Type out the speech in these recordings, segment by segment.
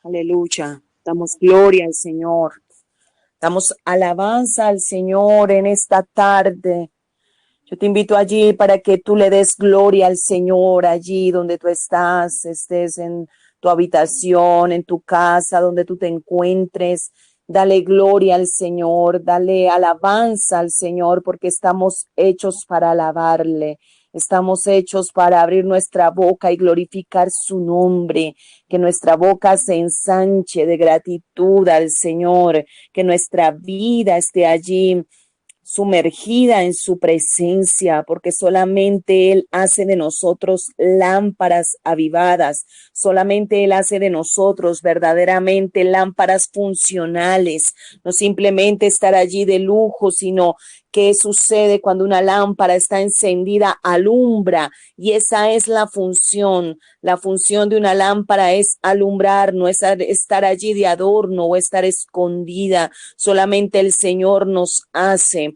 Aleluya. Damos gloria al Señor. Damos alabanza al Señor en esta tarde. Yo te invito allí para que tú le des gloria al Señor allí donde tú estás, estés en tu habitación, en tu casa, donde tú te encuentres. Dale gloria al Señor, dale alabanza al Señor, porque estamos hechos para alabarle. Estamos hechos para abrir nuestra boca y glorificar su nombre, que nuestra boca se ensanche de gratitud al Señor, que nuestra vida esté allí sumergida en su presencia, porque solamente Él hace de nosotros lámparas avivadas, solamente Él hace de nosotros verdaderamente lámparas funcionales, no simplemente estar allí de lujo, sino qué sucede cuando una lámpara está encendida, alumbra, y esa es la función. La función de una lámpara es alumbrar, no es estar allí de adorno o estar escondida. Solamente el Señor nos hace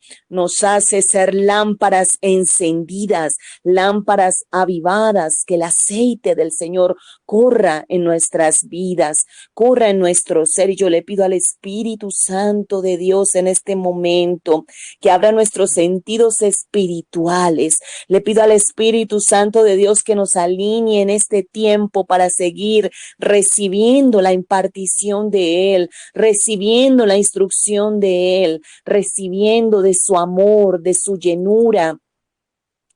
ser lámparas encendidas, lámparas avivadas, que el aceite del Señor corra en nuestras vidas, corra en nuestro ser. Y yo le pido al Espíritu Santo de Dios en este momento que abra nuestros sentidos espirituales. Le pido al Espíritu Santo de Dios que nos alinee en este tiempo para seguir recibiendo la impartición de Él, recibiendo la instrucción de Él, recibiendo de su amor, de su llenura,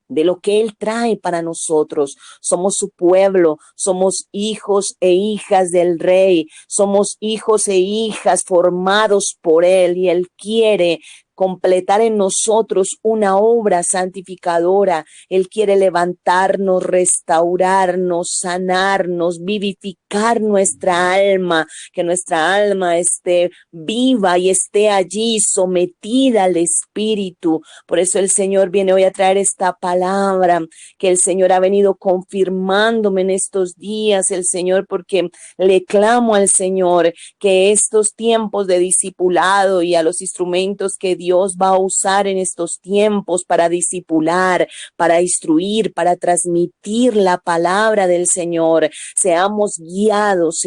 de lo que Él trae para nosotros. Somos su pueblo, somos hijos e hijas del Rey, somos hijos e hijas formados por Él, y Él quiere completar en nosotros una obra santificadora. Él quiere levantarnos, restaurarnos, sanarnos, vivificar nuestra alma, que nuestra alma esté viva y esté allí sometida al Espíritu. Por eso el Señor viene hoy a traer esta palabra que el Señor ha venido confirmándome en estos días, el Señor, porque le clamo al Señor que estos tiempos de discipulado y a los instrumentos que Dios va a usar en estos tiempos para discipular, para instruir, para transmitir la palabra del Señor, seamos guiados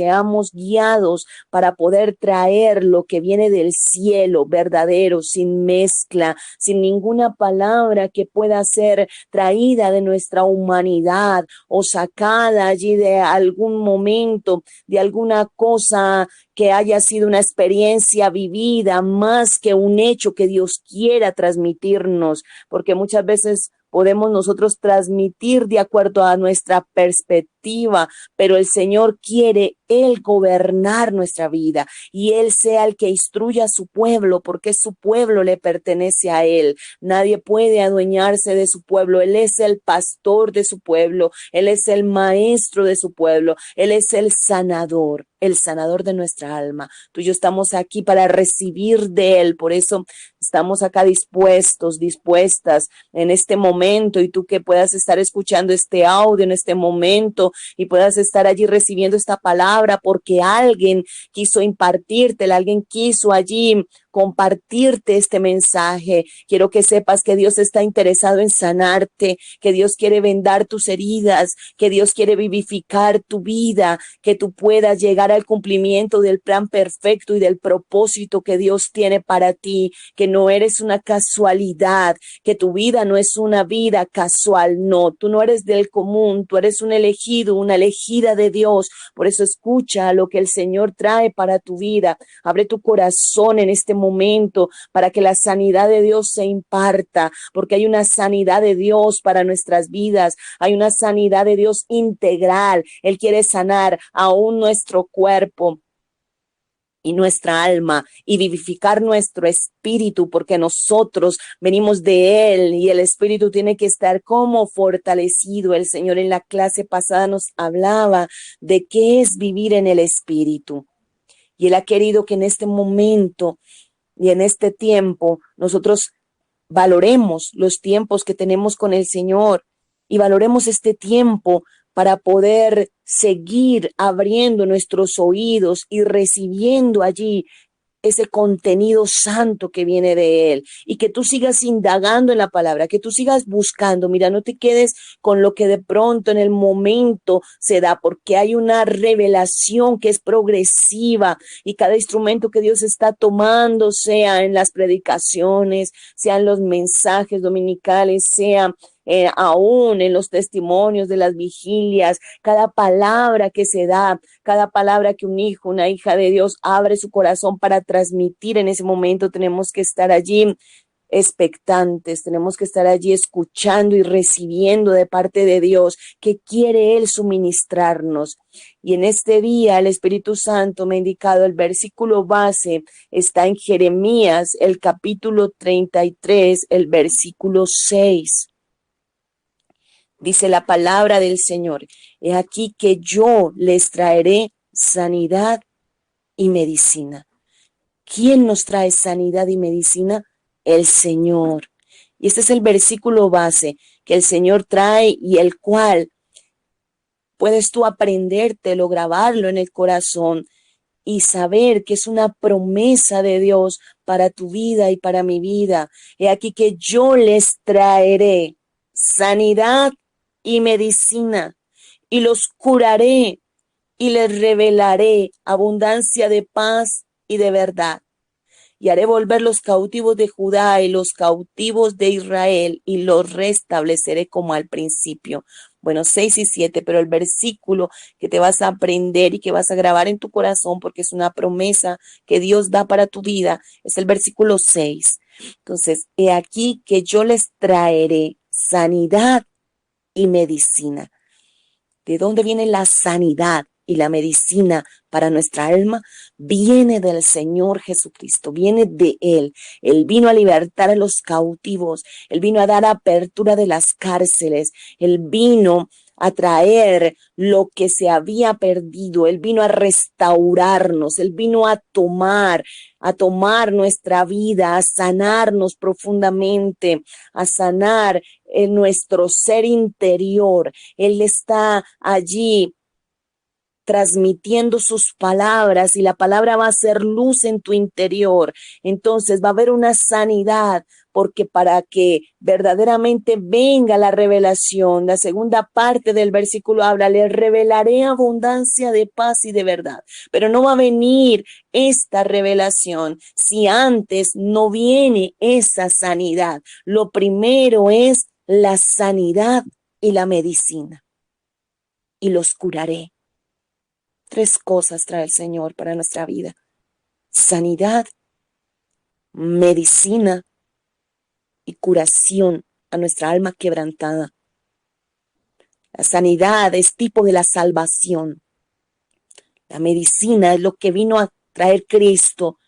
para poder traer lo que viene del cielo, verdadero, sin mezcla, sin ninguna palabra que pueda ser traída de nuestra humanidad o sacada allí de algún momento, de alguna cosa que haya sido una experiencia vivida más que un hecho que Dios quiera transmitirnos, porque muchas veces podemos nosotros transmitir de acuerdo a nuestra perspectiva, pero el Señor quiere Él gobernar nuestra vida y Él sea el que instruya a su pueblo, porque su pueblo le pertenece a Él. Nadie puede adueñarse de su pueblo. Él es el pastor de su pueblo, Él es el maestro de su pueblo, Él es el sanador de nuestra alma. Tú y yo estamos aquí para recibir de Él, por eso estamos acá dispuestas en este momento, y tú que puedas estar escuchando este audio en este momento y puedas estar allí recibiendo esta palabra porque alguien quiso impartírtela, alguien quiso allí compartirte este mensaje. Quiero que sepas que Dios está interesado en sanarte, que Dios quiere vendar tus heridas, que Dios quiere vivificar tu vida, que tú puedas llegar al cumplimiento del plan perfecto y del propósito que Dios tiene para ti, que no eres una casualidad, que tu vida no es una vida casual, no, tú no eres del común, tú eres un elegido, una elegida de Dios. Por eso escucha lo que el Señor trae para tu vida. Abre tu corazón en este momento para que la sanidad de Dios se imparta, porque hay una sanidad de Dios para nuestras vidas, hay una sanidad de Dios integral. Él quiere sanar aún nuestro cuerpo y nuestra alma y vivificar nuestro espíritu, porque nosotros venimos de Él y el espíritu tiene que estar como fortalecido. El Señor en la clase pasada nos hablaba de qué es vivir en el espíritu, y Él ha querido que en este momento y en este tiempo nosotros valoremos los tiempos que tenemos con el Señor y valoremos este tiempo para poder seguir abriendo nuestros oídos y recibiendo allí ese contenido santo que viene de Él y que tú sigas indagando en la palabra, que tú sigas buscando. Mira, no te quedes con lo que de pronto en el momento se da, porque hay una revelación que es progresiva y cada instrumento que Dios está tomando, sea en las predicaciones, sea en los mensajes dominicales, sea aún en los testimonios de las vigilias, cada palabra que se da, cada palabra que un hijo, una hija de Dios abre su corazón para transmitir en ese momento, tenemos que estar allí expectantes, tenemos que estar allí escuchando y recibiendo de parte de Dios que quiere Él suministrarnos. Y en este día el Espíritu Santo me ha indicado el versículo base, está en Jeremías, el capítulo 33, el versículo 6. Dice la palabra del Señor: he aquí que yo les traeré sanidad y medicina. ¿Quién nos trae sanidad y medicina? El Señor. Y este es el versículo base que el Señor trae y el cual puedes tú aprendértelo, grabarlo en el corazón y saber que es una promesa de Dios para tu vida y para mi vida. He aquí que yo les traeré sanidad y medicina, y los curaré y les revelaré abundancia de paz y de verdad. Y haré volver los cautivos de Judá y los cautivos de Israel, y los restableceré como al principio. Bueno, 6 y 7, pero el versículo que te vas a aprender y que vas a grabar en tu corazón, porque es una promesa que Dios da para tu vida, es el versículo 6. Entonces, he aquí que yo les traeré sanidad y medicina. ¿De dónde viene la sanidad y la medicina para nuestra alma? Viene del Señor Jesucristo, viene de Él. Él vino a libertar a los cautivos, Él vino a dar apertura de las cárceles, Él vino a traer lo que se había perdido, Él vino a restaurarnos, Él vino a tomar nuestra vida, a sanarnos profundamente, a sanar en nuestro ser interior. Él está allí transmitiendo sus palabras y la palabra va a ser luz en tu interior. Entonces va a haber una sanidad, porque para que verdaderamente venga la revelación, la segunda parte del versículo habla: le revelaré abundancia de paz y de verdad. Pero no va a venir esta revelación si antes no viene esa sanidad. Lo primero es la sanidad y la medicina. Y los curaré. 3 cosas trae el Señor para nuestra vida: sanidad, medicina y curación a nuestra alma quebrantada. La sanidad es tipo de la salvación. La medicina es lo que vino a traer Cristo,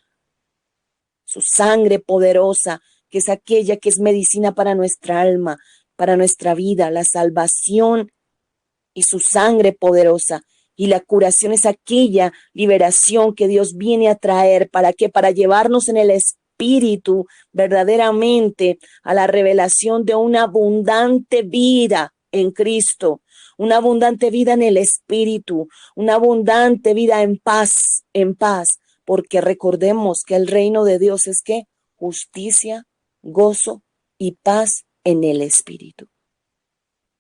su sangre poderosa, que es aquella que es medicina para nuestra alma, para nuestra vida. La salvación y su sangre poderosa. Y la curación es aquella liberación que Dios viene a traer. ¿Para qué? Para llevarnos en el espíritu verdaderamente a la revelación de una abundante vida en Cristo, una abundante vida en el espíritu, una abundante vida en paz, porque recordemos que el reino de Dios es ¿qué? Justicia, gozo y paz en el espíritu.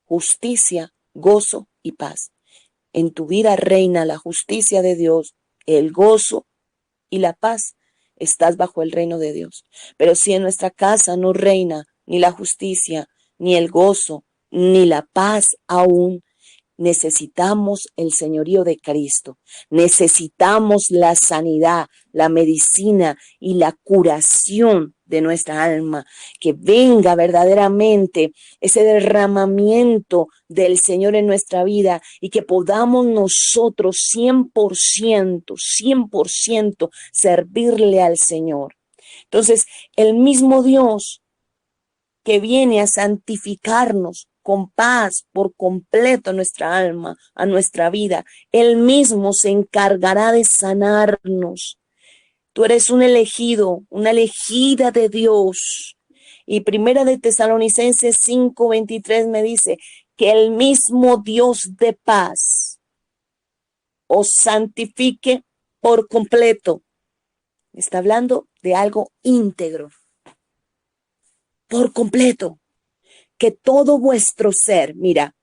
Justicia, gozo y paz. En tu vida reina la justicia de Dios, el gozo y la paz. Estás bajo el reino de Dios. Pero si en nuestra casa no reina ni la justicia, ni el gozo, ni la paz aún, necesitamos el señorío de Cristo, necesitamos la sanidad, la medicina y la curación de nuestra alma, que venga verdaderamente ese derramamiento del Señor en nuestra vida y que podamos nosotros 100% servirle al Señor. Entonces, el mismo Dios que viene a santificarnos con paz por completo a nuestra alma, a nuestra vida, Él mismo se encargará de sanarnos. Tú eres un elegido, una elegida de Dios. Y Primera de Tesalonicenses 5:23 me dice que el mismo Dios de paz os santifique por completo. Está hablando de algo íntegro, por completo, que todo vuestro ser, mira,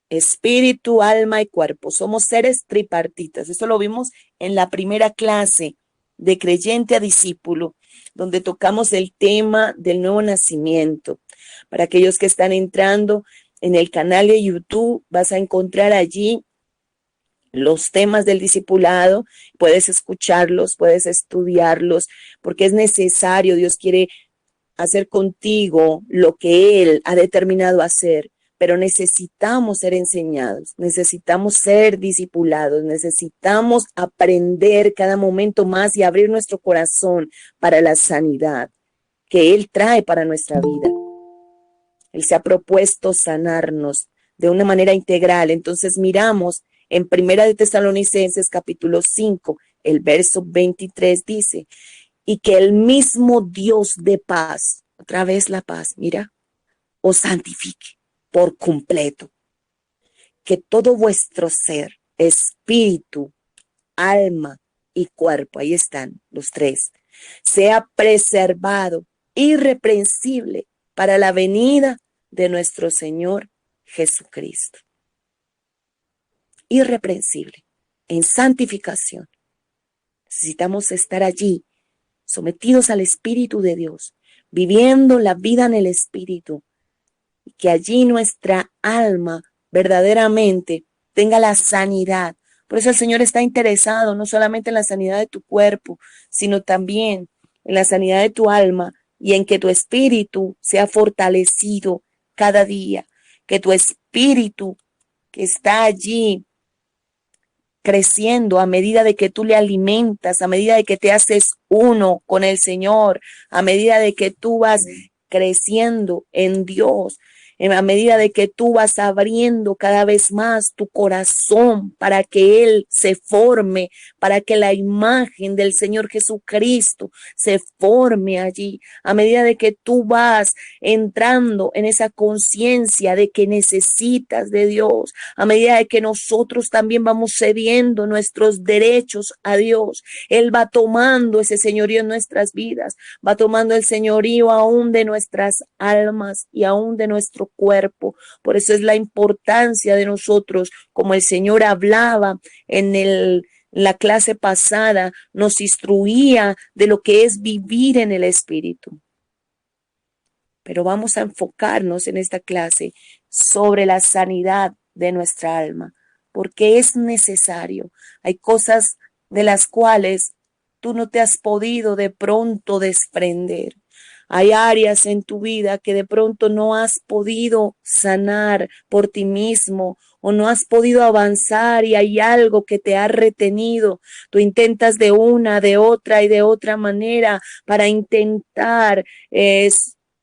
espíritu, alma y cuerpo, somos seres tripartitas. Eso lo vimos en la primera clase de creyente a discípulo, donde tocamos el tema del nuevo nacimiento. Para aquellos que están entrando en el canal de YouTube, vas a encontrar allí los temas del discipulado, puedes escucharlos, puedes estudiarlos, porque es necesario. Dios quiere hacer contigo lo que Él ha determinado hacer, pero necesitamos ser enseñados, necesitamos ser discipulados, necesitamos aprender cada momento más y abrir nuestro corazón para la sanidad que Él trae para nuestra vida. Él se ha propuesto sanarnos de una manera integral. Entonces miramos en Primera de Tesalonicenses capítulo 5, el verso 23 dice, y que el mismo Dios de paz, otra vez la paz, mira, os santifique por completo, que todo vuestro ser, espíritu, alma y cuerpo, ahí están los tres, sea preservado, irreprensible para la venida de nuestro Señor Jesucristo. Irreprensible, en santificación. Necesitamos estar allí, sometidos al Espíritu de Dios, viviendo la vida en el Espíritu, y que allí nuestra alma verdaderamente tenga la sanidad. Por eso el Señor está interesado no solamente en la sanidad de tu cuerpo, sino también en la sanidad de tu alma y en que tu espíritu sea fortalecido cada día, que tu espíritu que está allí creciendo a medida de que tú le alimentas, a medida de que te haces uno con el Señor, a medida de que tú vas creciendo en Dios, a medida de que tú vas abriendo cada vez más tu corazón para que Él se forme, para que la imagen del Señor Jesucristo se forme allí, a medida de que tú vas entrando en esa conciencia de que necesitas de Dios, a medida de que nosotros también vamos cediendo nuestros derechos a Dios, Él va tomando ese señorío en nuestras vidas, va tomando el señorío aún de nuestras almas y aún de nuestro cuerpo. Por eso es la importancia de nosotros, como el Señor hablaba en la clase pasada, nos instruía de lo que es vivir en el Espíritu. Pero vamos a enfocarnos en esta clase sobre la sanidad de nuestra alma, porque es necesario. Hay cosas de las cuales tú no te has podido de pronto desprender. Hay áreas en tu vida que de pronto no has podido sanar por ti mismo o no has podido avanzar y hay algo que te ha retenido. Tú intentas de una, de otra y de otra manera para intentar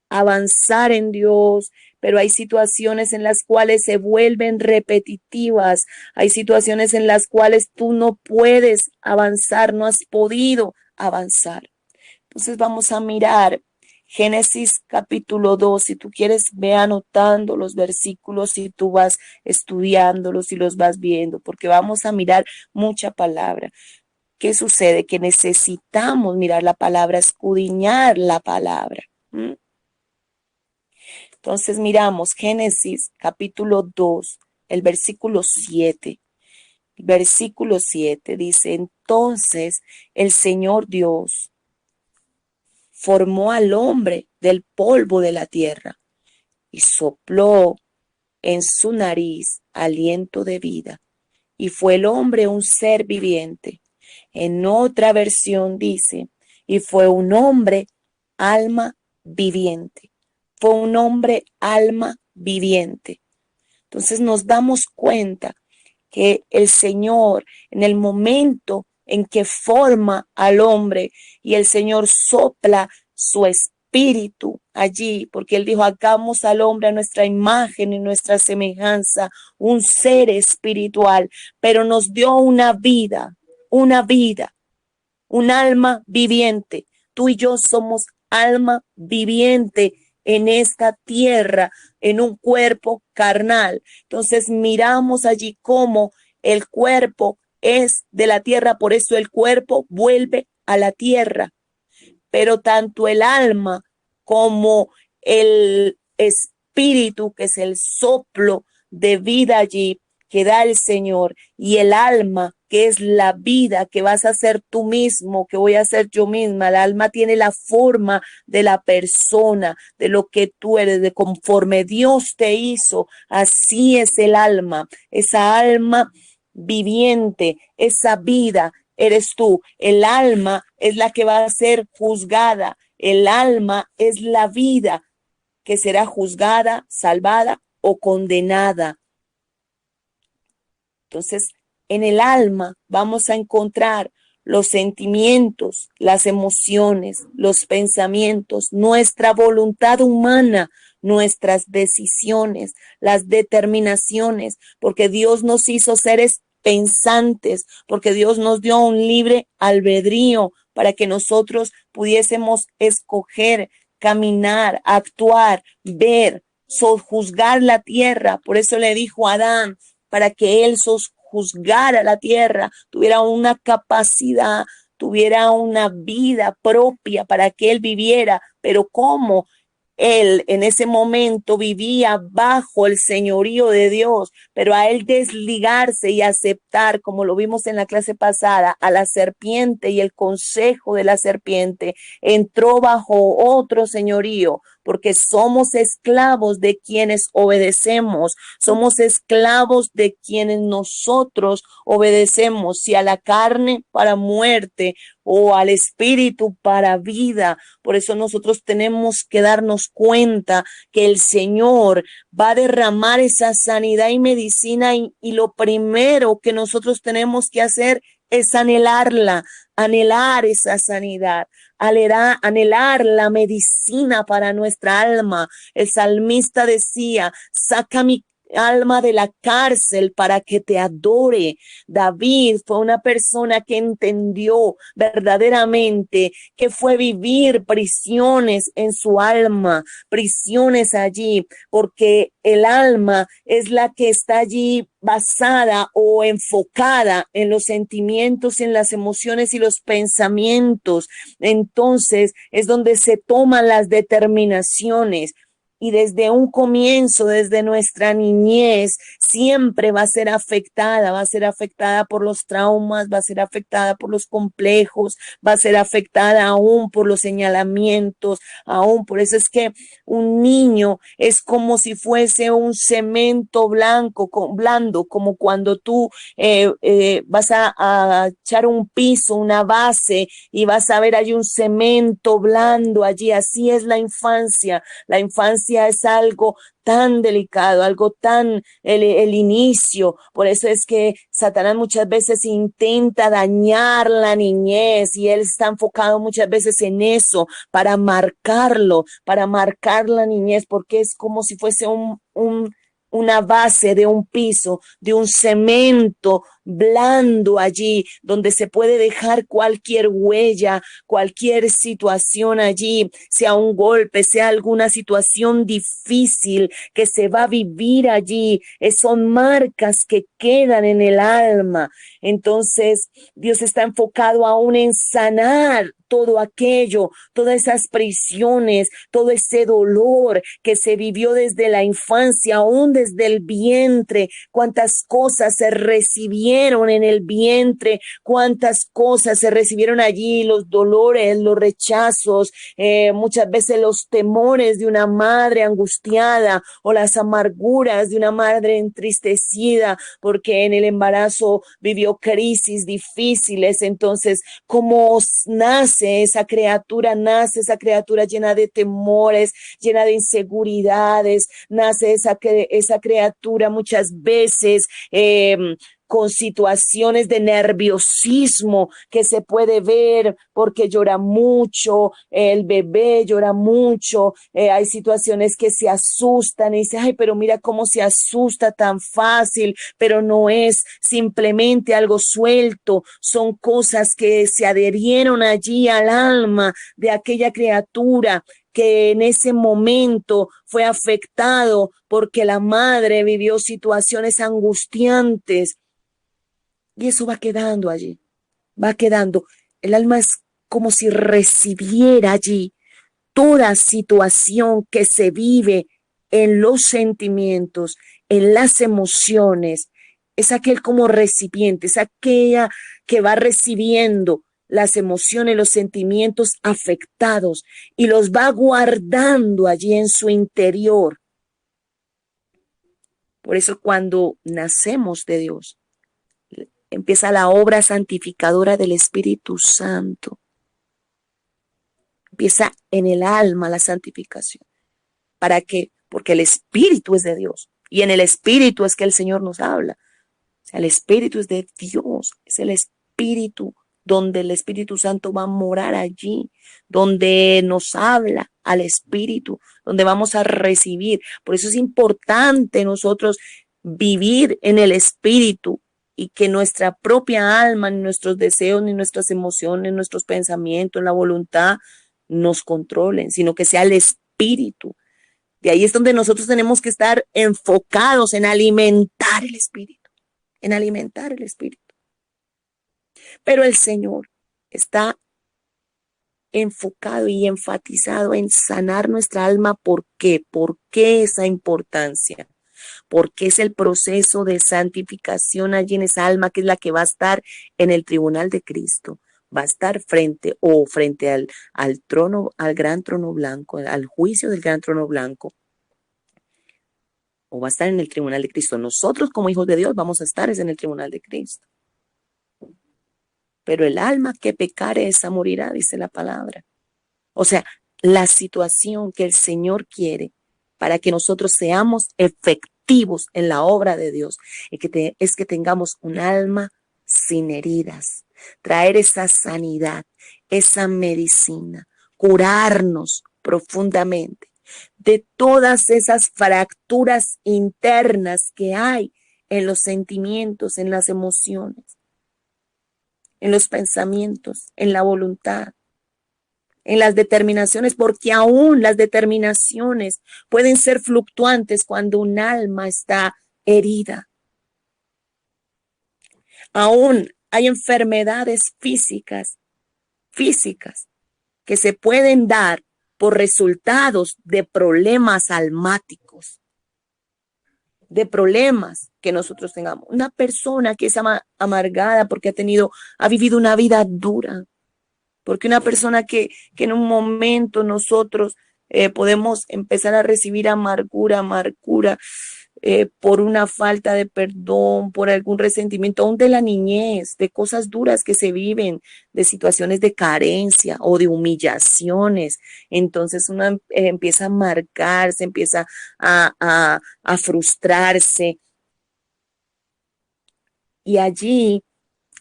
avanzar en Dios, pero hay situaciones en las cuales se vuelven repetitivas, hay situaciones en las cuales tú no puedes avanzar, no has podido avanzar. Entonces vamos a mirar Génesis capítulo 2, si tú quieres ve anotando los versículos y tú vas estudiándolos y los vas viendo, porque vamos a mirar mucha palabra. ¿Qué sucede? Que necesitamos mirar la palabra, escudriñar la palabra. Entonces miramos Génesis capítulo 2, el versículo 7. Versículo 7 dice, entonces el Señor Dios formó al hombre del polvo de la tierra y sopló en su nariz aliento de vida, y fue el hombre un ser viviente. En otra versión dice, y fue un hombre alma viviente. Fue un hombre alma viviente. Entonces nos damos cuenta que el Señor, en el momento en que forma al hombre y el Señor sopla su espíritu allí, porque Él dijo, hagamos al hombre a nuestra imagen y nuestra semejanza, un ser espiritual, pero nos dio una vida, un alma viviente. Tú y yo somos alma viviente en esta tierra, en un cuerpo carnal. Entonces miramos allí cómo el cuerpo es de la tierra, por eso el cuerpo vuelve a la tierra. pero tanto el alma como el espíritu, que es el soplo de vida allí que da el Señor, y el alma, que es la vida que vas a ser tú mismo, que voy a ser yo misma. El alma tiene la forma de la persona, de lo que tú eres, de conforme Dios te hizo, así es el alma, esa alma viviente, esa vida eres tú. El alma es la que va a ser juzgada, el alma es la vida que será juzgada, salvada o condenada. Entonces, en el alma vamos a encontrar los sentimientos, las emociones, los pensamientos, nuestra voluntad humana, nuestras decisiones, las determinaciones, porque Dios nos hizo seres pensantes, porque Dios nos dio un libre albedrío para que nosotros pudiésemos escoger, caminar, actuar, ver, sojuzgar la tierra. Por eso le dijo a Adán, para que él sojuzgara la tierra, tuviera una capacidad, tuviera una vida propia para que él viviera. Pero ¿cómo? Él en ese momento vivía bajo el señorío de Dios, pero a él desligarse y aceptar, como lo vimos en la clase pasada, a la serpiente y el consejo de la serpiente, entró bajo otro señorío, porque somos esclavos de quienes obedecemos, somos esclavos de quienes nosotros obedecemos, si a la carne para muerte o al espíritu para vida. Por eso nosotros tenemos que darnos cuenta que el Señor va a derramar esa sanidad y medicina, y lo primero que nosotros tenemos que hacer es anhelarla, anhelar esa sanidad, anhelar la medicina para nuestra alma. El salmista decía, saca mi alma de la cárcel para que te adore. David fue una persona que entendió verdaderamente que fue vivir prisiones en su alma, prisiones allí, porque el alma es la que está allí basada o enfocada en los sentimientos, en las emociones y los pensamientos. Entonces es donde se toman las determinaciones. Y desde un comienzo, desde nuestra niñez, siempre va a ser afectada por los traumas, va a ser afectada por los complejos, va a ser afectada aún por los señalamientos, aún. Por eso es que un niño es como si fuese un cemento blanco, blando, como cuando tú vas a echar un piso, una base, y vas a ver hay un cemento blando allí. Así es la infancia. La infancia es algo tan delicado, algo tan el inicio. Por eso es que Satanás muchas veces intenta dañar la niñez, y él está enfocado muchas veces en eso, para marcarlo, para marcar la niñez, porque es como si fuese una base de un piso, de un cemento blando allí, donde se puede dejar cualquier huella, cualquier situación allí, sea un golpe, sea alguna situación difícil que se va a vivir allí. Son marcas que quedan en el alma. Entonces, Dios está enfocado aún en sanar todo aquello, todas esas prisiones, todo ese dolor que se vivió desde la infancia, aún desde el vientre. Cuántas cosas se recibieron en el vientre, cuántas cosas se recibieron allí, los dolores, los rechazos, muchas veces los temores de una madre angustiada, o las amarguras de una madre entristecida porque en el embarazo vivió crisis difíciles. Entonces, ¿cómo nace esa criatura? Nace esa criatura llena de temores, llena de inseguridades, nace esa criatura muchas veces con situaciones de nerviosismo que se puede ver porque llora mucho, el bebé llora mucho, hay situaciones que se asustan y dice, ay, pero mira cómo se asusta tan fácil, pero no es simplemente algo suelto, son cosas que se adherieron allí al alma de aquella criatura que en ese momento fue afectado porque la madre vivió situaciones angustiantes. Y eso va quedando allí, va quedando. El alma es como si recibiera allí toda situación que se vive en los sentimientos, en las emociones. Es aquel como recipiente, es aquella que va recibiendo las emociones, los sentimientos afectados y los va guardando allí en su interior. Por eso cuando nacemos de Dios, empieza la obra santificadora del Espíritu Santo. Empieza en el alma la santificación. ¿Para qué? Porque el Espíritu es de Dios. Y en el Espíritu es que el Señor nos habla. O sea, el Espíritu es de Dios. Es el Espíritu donde el Espíritu Santo va a morar allí. Donde nos habla al Espíritu. Donde vamos a recibir. Por eso es importante nosotros vivir en el Espíritu. Y que nuestra propia alma, ni nuestros deseos, ni nuestras emociones, nuestros pensamientos, la voluntad, nos controlen, sino que sea el Espíritu. De ahí es donde nosotros tenemos que estar enfocados en alimentar el Espíritu, en alimentar el Espíritu. Pero el Señor está enfocado y enfatizado en sanar nuestra alma. ¿Por qué? ¿Por qué esa importancia? Porque es el proceso de santificación allí en esa alma que es la que va a estar en el tribunal de Cristo. Va a estar frente al trono, al gran trono blanco, al juicio del gran trono blanco. O va a estar en el tribunal de Cristo. Nosotros como hijos de Dios vamos a estar en el tribunal de Cristo. Pero el alma que pecare, esa morirá, dice la palabra. O sea, la situación que el Señor quiere para que nosotros seamos efectivos en la obra de Dios es que tengamos un alma sin heridas, traer esa sanidad, esa medicina, curarnos profundamente de todas esas fracturas internas que hay en los sentimientos, en las emociones, en los pensamientos, en la voluntad, en las determinaciones, porque aún las determinaciones pueden ser fluctuantes cuando un alma está herida. Aún hay enfermedades físicas que se pueden dar por resultados de problemas almáticos, de problemas que nosotros tengamos. Una persona que es amargada porque ha vivido una vida dura, porque una persona que en un momento nosotros podemos empezar a recibir amargura, por una falta de perdón, por algún resentimiento, aún de la niñez, de cosas duras que se viven, de situaciones de carencia o de humillaciones. Entonces uno empieza a amargarse, empieza a frustrarse. Y allí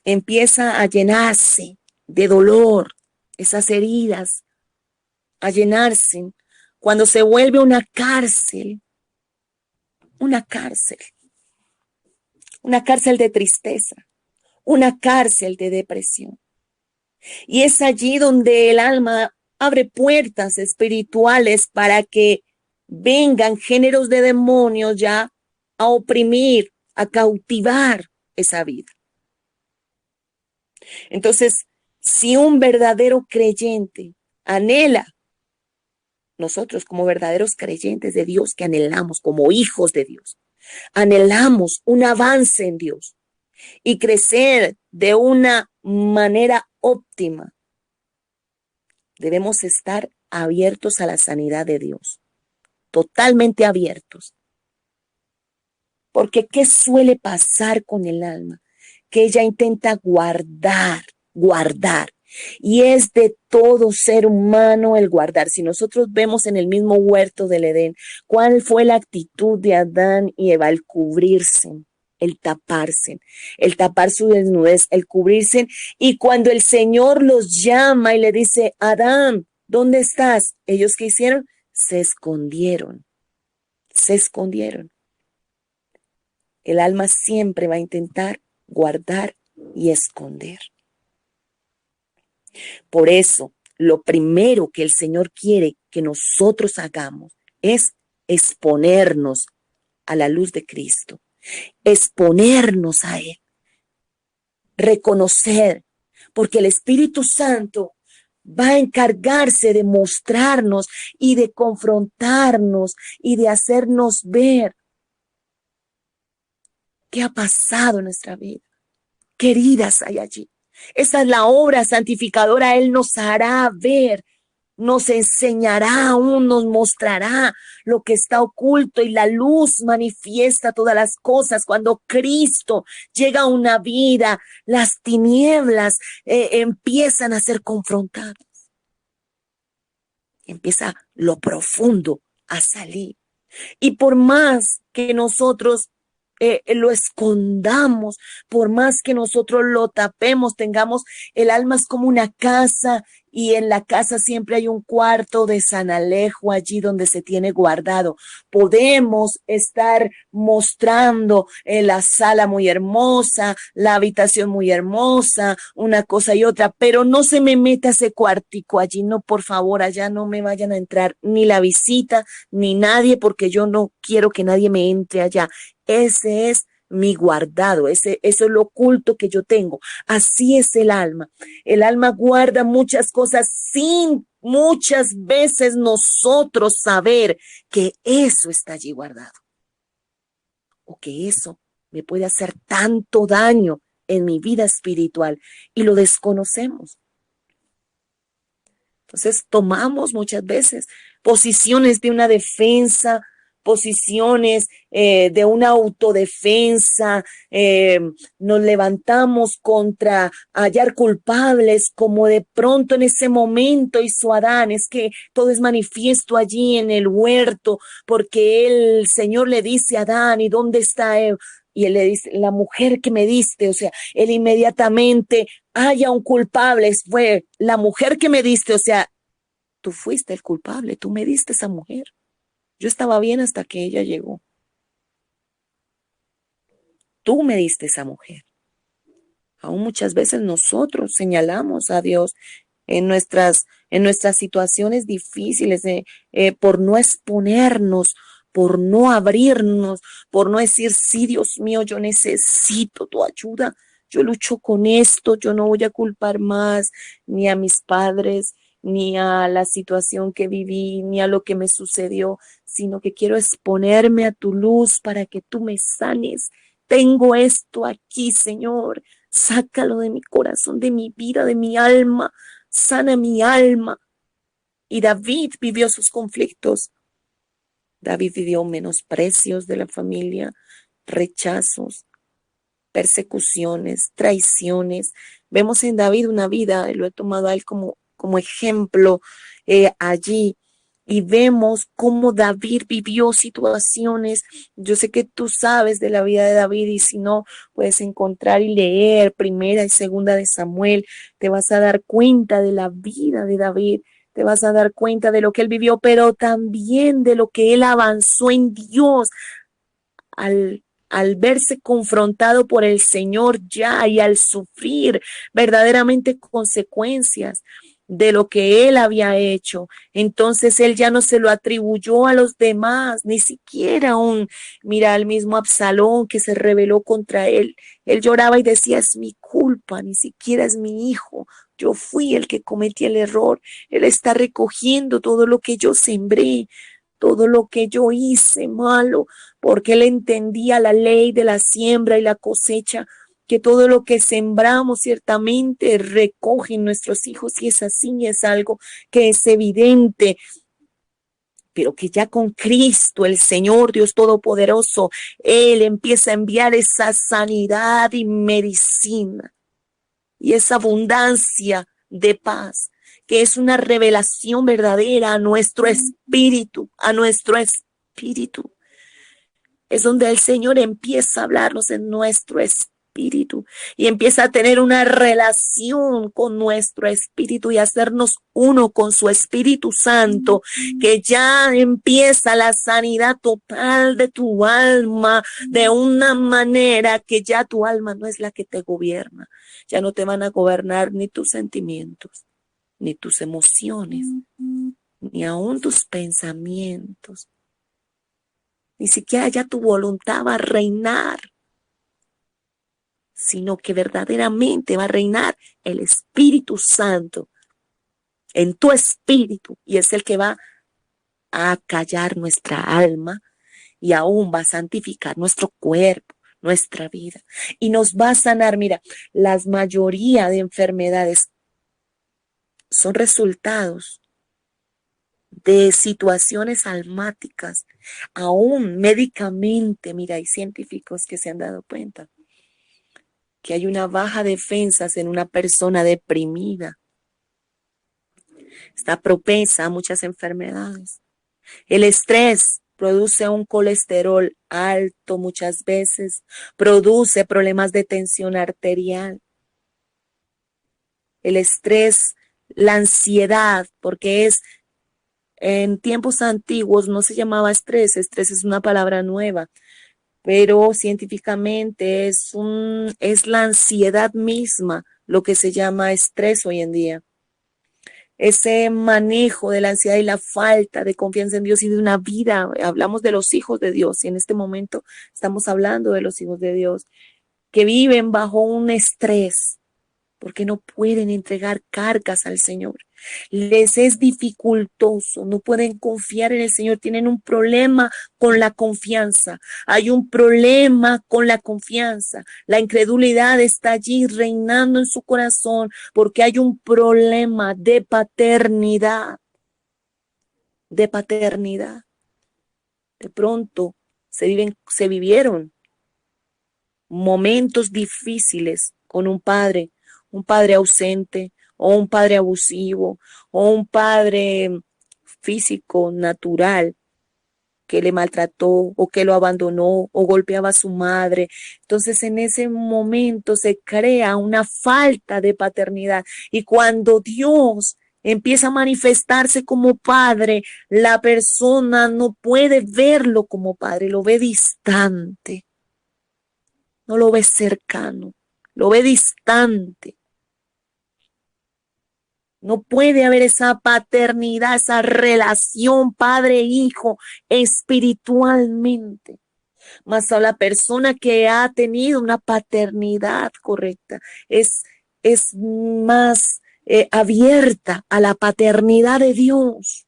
empieza a llenarse de dolor, esas heridas, a llenarse, cuando se vuelve una cárcel de tristeza, una cárcel de depresión. Y es allí donde el alma abre puertas espirituales para que vengan géneros de demonios ya a oprimir, a cautivar esa vida. Entonces, si un verdadero creyente anhela, nosotros como verdaderos creyentes de Dios que anhelamos como hijos de Dios, anhelamos un avance en Dios y crecer de una manera óptima, debemos estar abiertos a la sanidad de Dios, totalmente abiertos. Porque ¿qué suele pasar con el alma? Que ella intenta guardar. Y es de todo ser humano el guardar. Si nosotros vemos en el mismo huerto del Edén, ¿cuál fue la actitud de Adán y Eva? El cubrirse, el tapar su desnudez, el cubrirse. Y cuando el Señor los llama y le dice, Adán, ¿dónde estás? ¿Ellos qué hicieron? Se escondieron. El alma siempre va a intentar guardar y esconder. Por eso, lo primero que el Señor quiere que nosotros hagamos es exponernos a la luz de Cristo, exponernos a Él, reconocer, porque el Espíritu Santo va a encargarse de mostrarnos y de confrontarnos y de hacernos ver qué ha pasado en nuestra vida, qué heridas hay allí. Esa es la obra santificadora. Él nos hará ver, nos enseñará aún, nos mostrará lo que está oculto y la luz manifiesta todas las cosas. Cuando Cristo llega a una vida, las tinieblas empiezan a ser confrontadas. Empieza lo profundo a salir. Y por más que nosotros lo escondamos, por más que nosotros lo tapemos, tengamos, el alma es como una casa y en la casa siempre hay un cuarto de San Alejo allí donde se tiene guardado. Podemos estar mostrando la sala muy hermosa, la habitación muy hermosa, una cosa y otra, pero no se me meta ese cuartico allí, no, por favor, allá no me vayan a entrar ni la visita, ni nadie, porque yo no quiero que nadie me entre allá. Ese es mi guardado, eso es lo oculto que yo tengo. Así es el alma. El alma guarda muchas cosas sin muchas veces nosotros saber que eso está allí guardado. O que eso me puede hacer tanto daño en mi vida espiritual y lo desconocemos. Entonces tomamos muchas veces posiciones de una defensa, posiciones de una autodefensa, nos levantamos contra hallar culpables, como de pronto en ese momento hizo Adán. Es que todo es manifiesto allí en el huerto, porque el Señor le dice a Adán, ¿y dónde está Eva? Y él le dice, la mujer que me diste. O sea, él inmediatamente haya un culpable, fue la mujer que me diste. O sea, tú fuiste el culpable, tú me diste esa mujer. Yo estaba bien hasta que ella llegó. Tú me diste esa mujer. Aún muchas veces nosotros señalamos a Dios en nuestras situaciones difíciles, por no exponernos, por no abrirnos, por no decir, sí, Dios mío, yo necesito tu ayuda. Yo lucho con esto, yo no voy a culpar más ni a mis padres, ni a la situación que viví, ni a lo que me sucedió, sino que quiero exponerme a tu luz para que tú me sanes. Tengo esto aquí, Señor. Sácalo de mi corazón, de mi vida, de mi alma. Sana mi alma. Y David vivió sus conflictos. David vivió menosprecios de la familia, rechazos, persecuciones, traiciones. Vemos en David una vida, lo he tomado a él como ejemplo allí, y vemos cómo David vivió situaciones. Yo sé que tú sabes de la vida de David, y si no, puedes encontrar y leer Primera y Segunda de Samuel. Te vas a dar cuenta de la vida de David, te vas a dar cuenta de lo que él vivió, pero también de lo que él avanzó en Dios al verse confrontado por el Señor ya, y al sufrir verdaderamente consecuencias de lo que él había hecho. Entonces él ya no se lo atribuyó a los demás, ni siquiera mira, al mismo Absalón que se rebeló contra él. Él lloraba y decía, es mi culpa, ni siquiera es mi hijo. Yo fui el que cometí el error. Él está recogiendo todo lo que yo sembré, todo lo que yo hice malo, porque él entendía la ley de la siembra y la cosecha, que todo lo que sembramos ciertamente recogen nuestros hijos, y es así, y es algo que es evidente, pero que ya con Cristo, el Señor Dios Todopoderoso, Él empieza a enviar esa sanidad y medicina y esa abundancia de paz, que es una revelación verdadera a nuestro espíritu, a nuestro espíritu. Es donde el Señor empieza a hablarnos en nuestro espíritu y empieza a tener una relación con nuestro espíritu y hacernos uno con su Espíritu Santo, que ya empieza la sanidad total de tu alma, de una manera que ya tu alma no es la que te gobierna. Ya no te van a gobernar ni tus sentimientos, ni tus emociones, ni aún tus pensamientos. Ni siquiera ya tu voluntad va a reinar, sino que verdaderamente va a reinar el Espíritu Santo, en tu espíritu, y es el que va a callar nuestra alma y aún va a santificar nuestro cuerpo, nuestra vida, y nos va a sanar. Mira, la mayoría de enfermedades son resultados de situaciones almáticas, aún médicamente. Mira, hay científicos que se han dado cuenta que hay una baja defensas en una persona deprimida, está propensa a muchas enfermedades. El estrés produce un colesterol alto muchas veces, produce problemas de tensión arterial. El estrés, la ansiedad, porque en tiempos antiguos no se llamaba estrés, estrés es una palabra nueva, pero científicamente es la ansiedad misma lo que se llama estrés hoy en día. Ese manejo de la ansiedad y la falta de confianza en Dios y de una vida, hablamos de los hijos de Dios, y en este momento estamos hablando de los hijos de Dios que viven bajo un estrés porque no pueden entregar cargas al Señor. Les es dificultoso, no pueden confiar en el Señor, tienen un problema con la confianza. Hay un problema con la confianza. La incredulidad está allí reinando en su corazón porque hay un problema de paternidad, de paternidad. De pronto se vivieron momentos difíciles con un padre ausente, o un padre abusivo, o un padre físico, natural, que le maltrató o que lo abandonó o golpeaba a su madre. Entonces en ese momento se crea una falta de paternidad, y cuando Dios empieza a manifestarse como padre, la persona no puede verlo como padre, lo ve distante, no lo ve cercano, lo ve distante. No puede haber esa paternidad, esa relación padre-hijo espiritualmente. Mas a la persona que ha tenido una paternidad correcta es más abierta a la paternidad de Dios.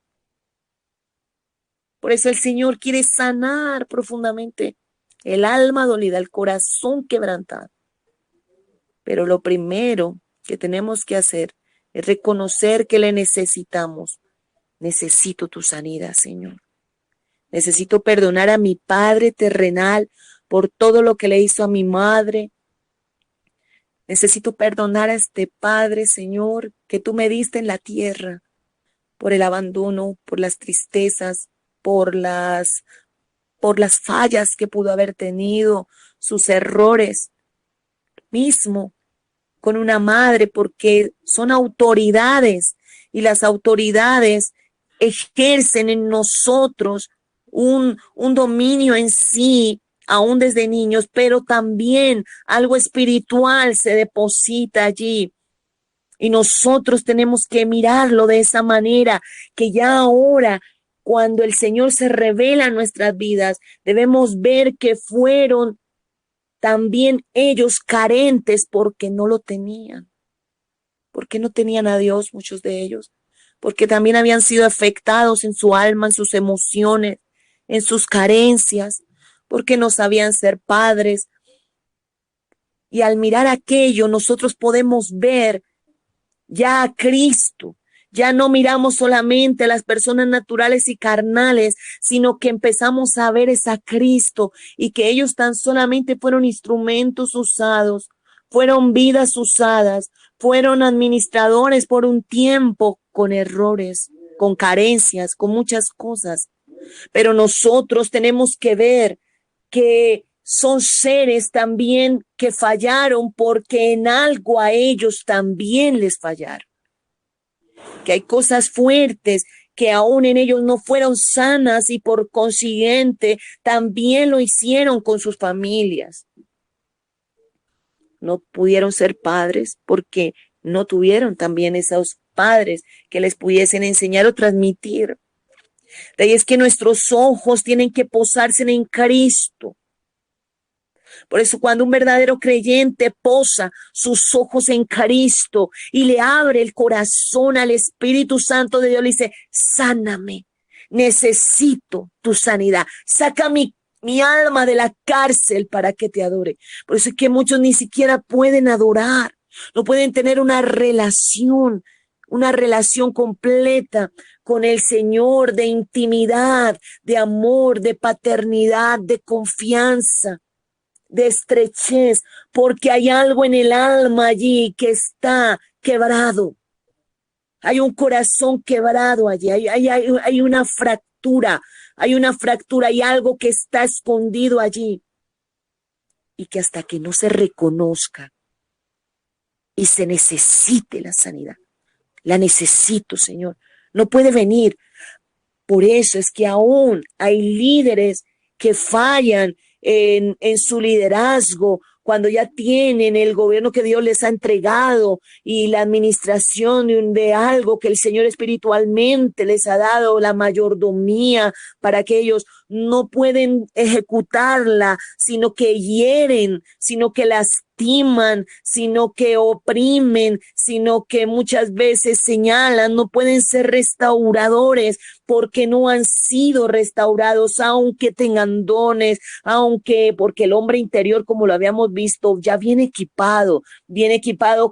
Por eso el Señor quiere sanar profundamente el alma dolida, el corazón quebrantado. Pero lo primero que tenemos que hacer es reconocer que le necesitamos. Necesito tu sanidad, Señor. Necesito perdonar a mi padre terrenal por todo lo que le hizo a mi madre. Necesito perdonar a este padre, Señor, que tú me diste en la tierra, por el abandono, por las tristezas, por las fallas que pudo haber tenido, sus errores, mismo con una madre, porque son autoridades, y las autoridades ejercen en nosotros un dominio en sí, aún desde niños, pero también algo espiritual se deposita allí. Y nosotros tenemos que mirarlo de esa manera, que ya ahora, cuando el Señor se revela en nuestras vidas, debemos ver que fueron también ellos carentes porque no lo tenían. Porque no tenían a Dios, muchos de ellos. Porque también habían sido afectados en su alma, en sus emociones, en sus carencias. Porque no sabían ser padres. Y al mirar aquello, nosotros podemos ver ya a Cristo. Ya no miramos solamente a las personas naturales y carnales, sino que empezamos a ver es a Cristo, y que ellos tan solamente fueron instrumentos usados, fueron vidas usadas, fueron administradores por un tiempo con errores, con carencias, con muchas cosas. Pero nosotros tenemos que ver que son seres también que fallaron porque en algo a ellos también les fallaron. Que hay cosas fuertes que aún en ellos no fueron sanas, y por consiguiente también lo hicieron con sus familias. No pudieron ser padres porque no tuvieron también esos padres que les pudiesen enseñar o transmitir. De ahí es que nuestros ojos tienen que posarse en Cristo. Por eso cuando un verdadero creyente posa sus ojos en Cristo y le abre el corazón al Espíritu Santo de Dios, le dice, sáname, necesito tu sanidad, saca mi alma de la cárcel para que te adore. Por eso es que muchos ni siquiera pueden adorar, no pueden tener una relación completa con el Señor, de intimidad, de amor, de paternidad, de confianza, de estrechez, porque hay algo en el alma allí que está quebrado. Hay un corazón quebrado allí, hay una fractura, hay algo que está escondido allí. Y que hasta que no se reconozca y se necesite la sanidad, la necesito, Señor, no puede venir. Por eso es que aún hay líderes que fallan en su liderazgo cuando ya tienen el gobierno que Dios les ha entregado y la administración de algo que el Señor espiritualmente les ha dado, la mayordomía para que ellos no pueden ejecutarla, sino que hieren, sino que lastiman, sino que oprimen, sino que muchas veces señalan, no pueden ser restauradores porque no han sido restaurados, aunque tengan dones, porque el hombre interior, como lo habíamos visto, ya viene equipado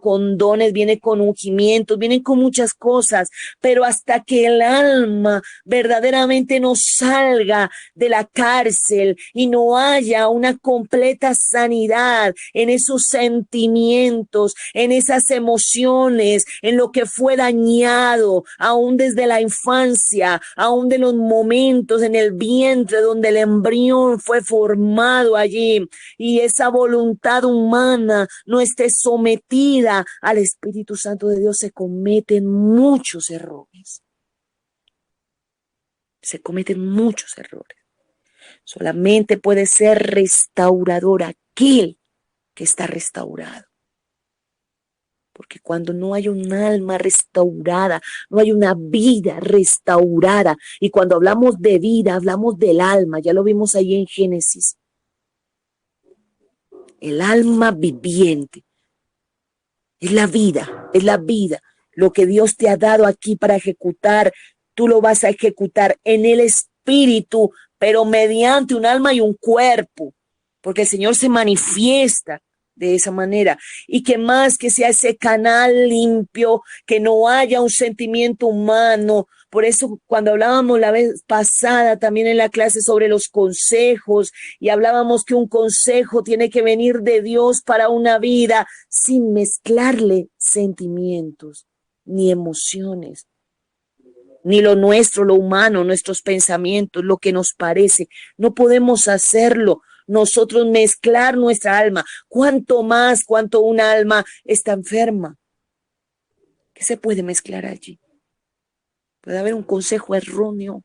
con dones, viene con ungimientos, viene con muchas cosas, pero hasta que el alma verdaderamente no salga de la cárcel y no haya una completa sanidad en esos sentimientos, en esas emociones, en lo que fue dañado, aún desde la infancia, aún de los momentos en el vientre donde el embrión fue formado allí y esa voluntad humana no esté sometida al Espíritu Santo de Dios, se cometen muchos errores. Se cometen muchos errores. Solamente puede ser restaurador aquel que está restaurado. Porque cuando no hay un alma restaurada, no hay una vida restaurada. Y cuando hablamos de vida, hablamos del alma. Ya lo vimos ahí en Génesis. El alma viviente. Es la vida, es la vida. Lo que Dios te ha dado aquí para ejecutar, tú lo vas a ejecutar en el espíritu, pero mediante un alma y un cuerpo. Porque el Señor se manifiesta de esa manera, y que más que sea ese canal limpio, que no haya un sentimiento humano. Por eso cuando hablábamos la vez pasada también en la clase sobre los consejos, y hablábamos que un consejo tiene que venir de Dios para una vida sin mezclarle sentimientos ni emociones, ni lo nuestro, lo humano, nuestros pensamientos, lo que nos parece. No podemos hacerlo. Nosotros mezclar nuestra alma, cuanto más cuanto una alma está enferma. ¿Qué se puede mezclar allí? Puede haber un consejo erróneo,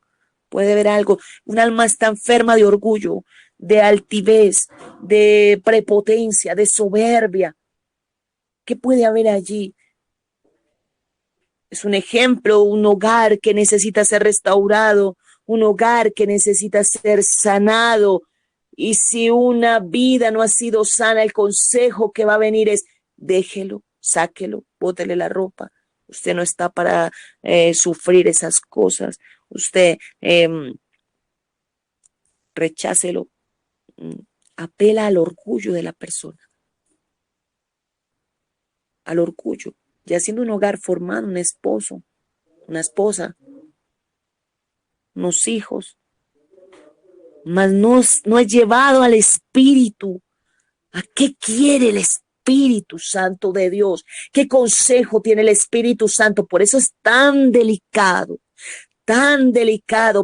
puede haber algo. Un alma está enferma de orgullo, de altivez, de prepotencia, de soberbia. ¿Qué puede haber allí? Es un ejemplo, un hogar que necesita ser restaurado, un hogar que necesita ser sanado. Y si una vida no ha sido sana, el consejo que va a venir es déjelo, sáquelo, bótele la ropa. Usted no está para sufrir esas cosas. Usted rechácelo. Apela al orgullo de la persona, al orgullo. Ya siendo un hogar formado, un esposo, una esposa, unos hijos, mas no es llevado al Espíritu. ¿A qué quiere el Espíritu Santo de Dios? ¿Qué consejo tiene el Espíritu Santo? Por eso es tan delicado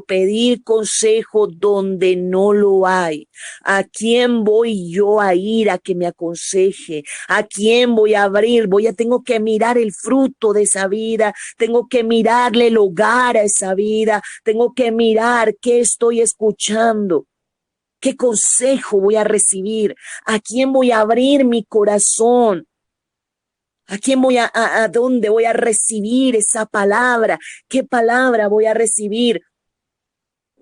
pedir consejo donde no lo hay. ¿A quién voy yo a ir a que me aconseje? ¿A quién voy a abrir? Tengo que mirar el fruto de esa vida, tengo que mirarle el hogar a esa vida, tengo que mirar qué estoy escuchando. ¿Qué consejo voy a recibir? ¿A quién voy a abrir mi corazón? ¿A quién a dónde voy a recibir esa palabra? ¿Qué palabra voy a recibir?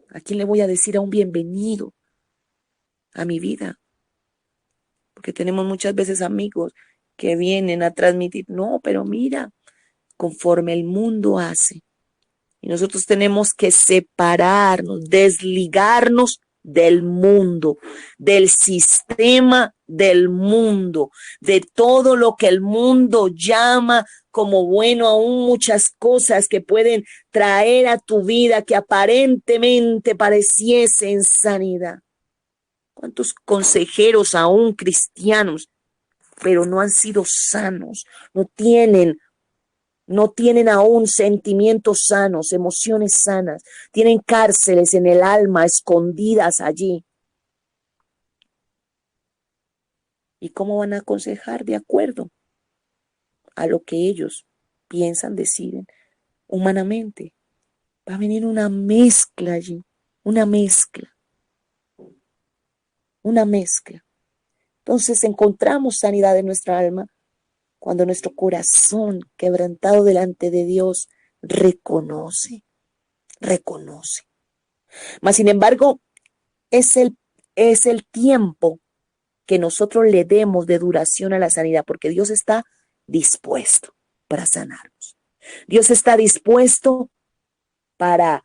¿A quién le voy a decir a un bienvenido a mi vida? porque tenemos muchas veces amigos que vienen a transmitir, no, pero mira, conforme el mundo hace. Y nosotros tenemos que separarnos, desligarnos del mundo, del sistema del mundo, de todo lo que el mundo llama como bueno, aún muchas cosas que pueden traer a tu vida que aparentemente pareciesen sanidad. ¿Cuántos consejeros aún cristianos, pero no han sido sanos, no tienen aún sentimientos sanos, emociones sanas, tienen cárceles en el alma escondidas allí? ¿Y cómo van a aconsejar de acuerdo a lo que ellos piensan, deciden humanamente? Va a venir una mezcla allí, una mezcla. Entonces encontramos sanidad en nuestra alma cuando nuestro corazón quebrantado delante de Dios reconoce. Mas, sin embargo, es el tiempo que nosotros le demos de duración a la sanidad, porque Dios está dispuesto para sanarnos. Dios está dispuesto para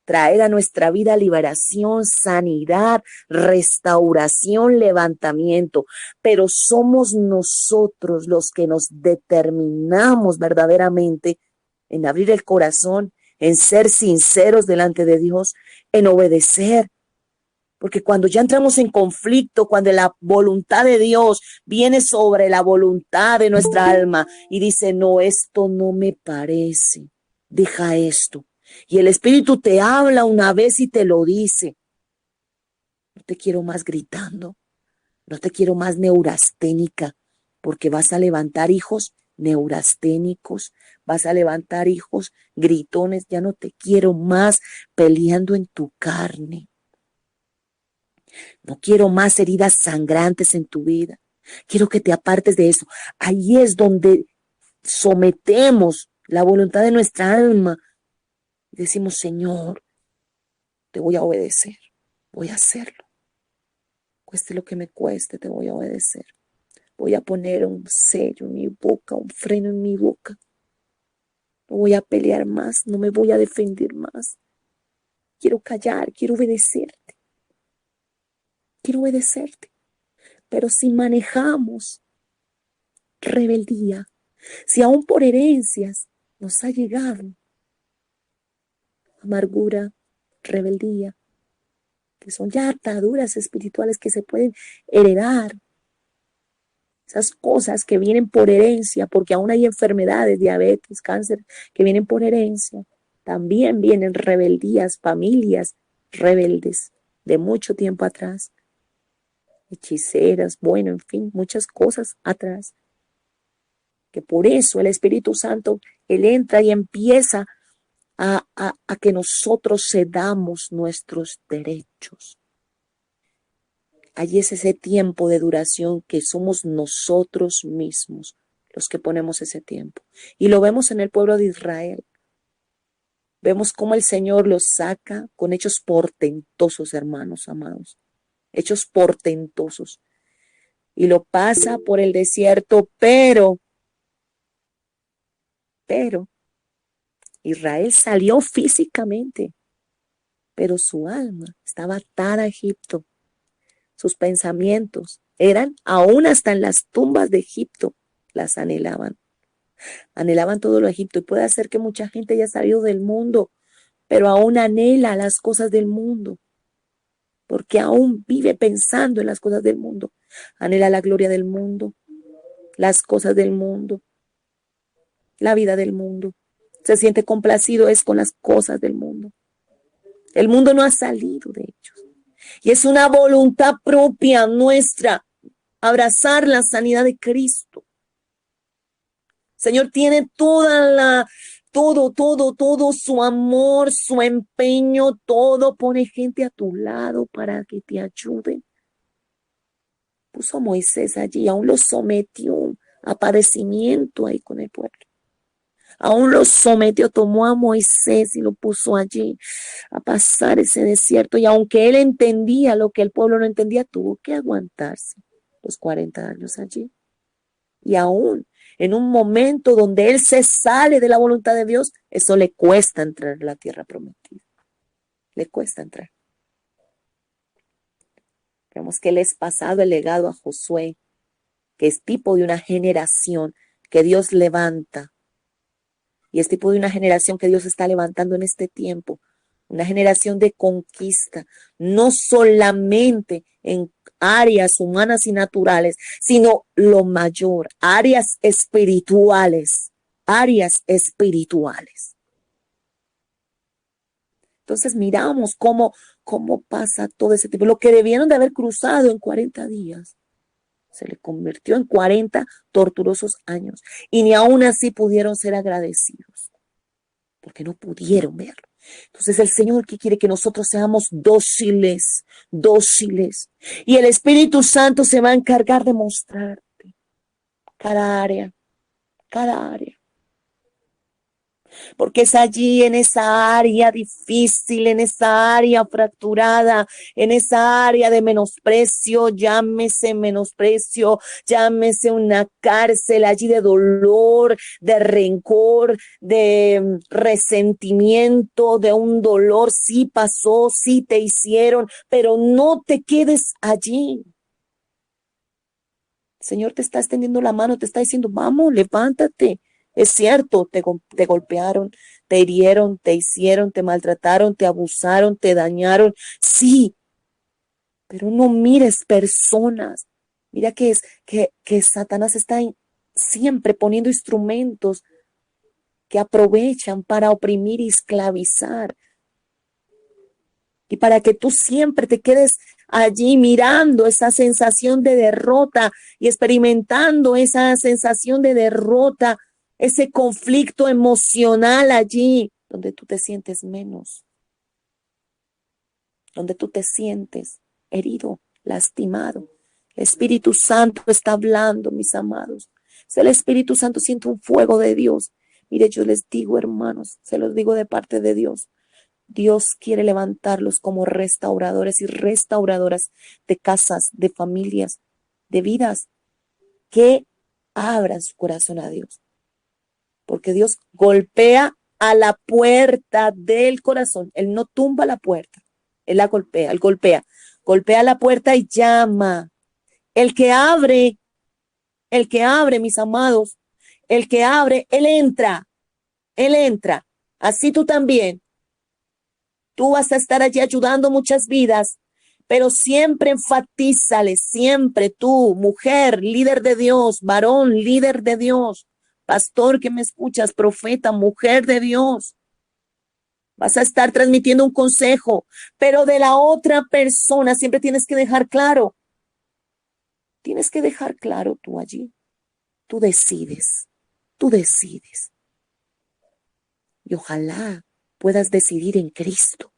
traer a nuestra vida liberación, sanidad, restauración, levantamiento. Pero somos nosotros los que nos determinamos verdaderamente en abrir el corazón, en ser sinceros delante de Dios, en obedecer. Porque cuando ya entramos en conflicto, cuando la voluntad de Dios viene sobre la voluntad de nuestra alma y dice, no, esto no me parece, deja esto. Y el Espíritu te habla una vez y te lo dice. No te quiero más gritando, no te quiero más neurasténica, porque vas a levantar hijos neurasténicos, vas a levantar hijos gritones, ya no te quiero más peleando en tu carne. No quiero más heridas sangrantes en tu vida. Quiero que te apartes de eso. Ahí es donde sometemos la voluntad de nuestra alma y decimos, Señor, te voy a obedecer, voy a hacerlo. Cueste lo que me cueste, te voy a obedecer. Voy a poner un sello en mi boca, un freno en mi boca. No voy a pelear más, no me voy a defender más. Quiero callar, quiero obedecerte. Quiero obedecerte. Pero si manejamos rebeldía, si aún por herencias nos ha llegado amargura, rebeldía, que son ya ataduras espirituales que se pueden heredar, esas cosas que vienen por herencia, porque aún hay enfermedades, diabetes, cáncer, que vienen por herencia, también vienen rebeldías, familias rebeldes de mucho tiempo atrás, hechiceras, bueno, en fin, muchas cosas atrás, que por eso el Espíritu Santo, Él entra y empieza a que nosotros cedamos nuestros derechos. Allí es ese tiempo de duración que somos nosotros mismos los que ponemos ese tiempo. Y lo vemos en el pueblo de Israel. Vemos cómo el Señor los saca con hechos portentosos, hermanos amados. Hechos portentosos. Y lo pasa por el desierto, pero Israel salió físicamente, pero su alma estaba atada a Egipto. Sus pensamientos eran, aún hasta en las tumbas de Egipto, las anhelaban. Anhelaban todo lo de Egipto. Y puede ser que mucha gente haya salido del mundo, pero aún anhela las cosas del mundo, porque aún vive pensando en las cosas del mundo. Anhela la gloria del mundo, las cosas del mundo, la vida del mundo. Se siente complacido es con las cosas del mundo. El mundo no ha salido de ellos. Y es una voluntad propia nuestra abrazar la sanidad de Cristo. Señor tiene todo su amor, su empeño, todo. Pone gente a tu lado para que te ayuden. Puso a Moisés allí, aún lo sometió a padecimiento ahí con el pueblo. Aún lo sometió, tomó a Moisés y lo puso allí a pasar ese desierto. Y aunque él entendía lo que el pueblo no entendía, tuvo que aguantarse. los 40 años allí. Y aún en un momento donde él se sale de la voluntad de Dios, eso le cuesta entrar a la tierra prometida. Le cuesta entrar. Vemos que les pasado el legado a Josué, que es tipo de una generación que Dios levanta. Y es tipo de una generación que Dios está levantando en este tiempo. Una generación de conquista, no solamente en áreas humanas y naturales, sino lo mayor, áreas espirituales, áreas espirituales. Entonces miramos cómo pasa todo ese tiempo. Lo que debieron de haber cruzado en 40 días, se le convirtió en 40 torturosos años. Y ni aún así pudieron ser agradecidos, porque no pudieron verlo. Entonces el Señor que quiere que nosotros seamos dóciles, dóciles. Y el Espíritu Santo se va a encargar de mostrarte cada área, cada área. Porque es allí en esa área difícil, en esa área fracturada, en esa área de menosprecio, llámese una cárcel allí de dolor, de rencor, de resentimiento, de un dolor, sí pasó, sí te hicieron, pero no te quedes allí. El Señor te está extendiendo la mano, te está diciendo, vamos, levántate. Es cierto, te golpearon, te hirieron, te hicieron, te maltrataron, te abusaron, te dañaron. Sí, pero no mires personas. Mira que Satanás está siempre poniendo instrumentos que aprovechan para oprimir y esclavizar. Y para que tú siempre te quedes allí mirando esa sensación de derrota y experimentando esa sensación de derrota, ese conflicto emocional allí, donde tú te sientes menos, donde tú te sientes herido, lastimado. El Espíritu Santo está hablando, mis amados. El Espíritu Santo siente un fuego de Dios. Mire, yo les digo, hermanos, se los digo de parte de Dios. Dios quiere levantarlos como restauradores y restauradoras de casas, de familias, de vidas, que abran su corazón a Dios. Porque Dios golpea a la puerta del corazón. Él no tumba la puerta, Él la golpea, Él golpea la puerta y llama. El que abre, mis amados, el que abre, Él entra. Así tú también. Tú vas a estar allí ayudando muchas vidas, pero siempre enfatízale, siempre tú, mujer, líder de Dios, varón, líder de Dios, pastor que me escuchas, profeta, mujer de Dios. Vas a estar transmitiendo un consejo, pero de la otra persona siempre tienes que dejar claro. Tienes que dejar claro tú allí. Tú decides. Y ojalá puedas decidir en Cristo.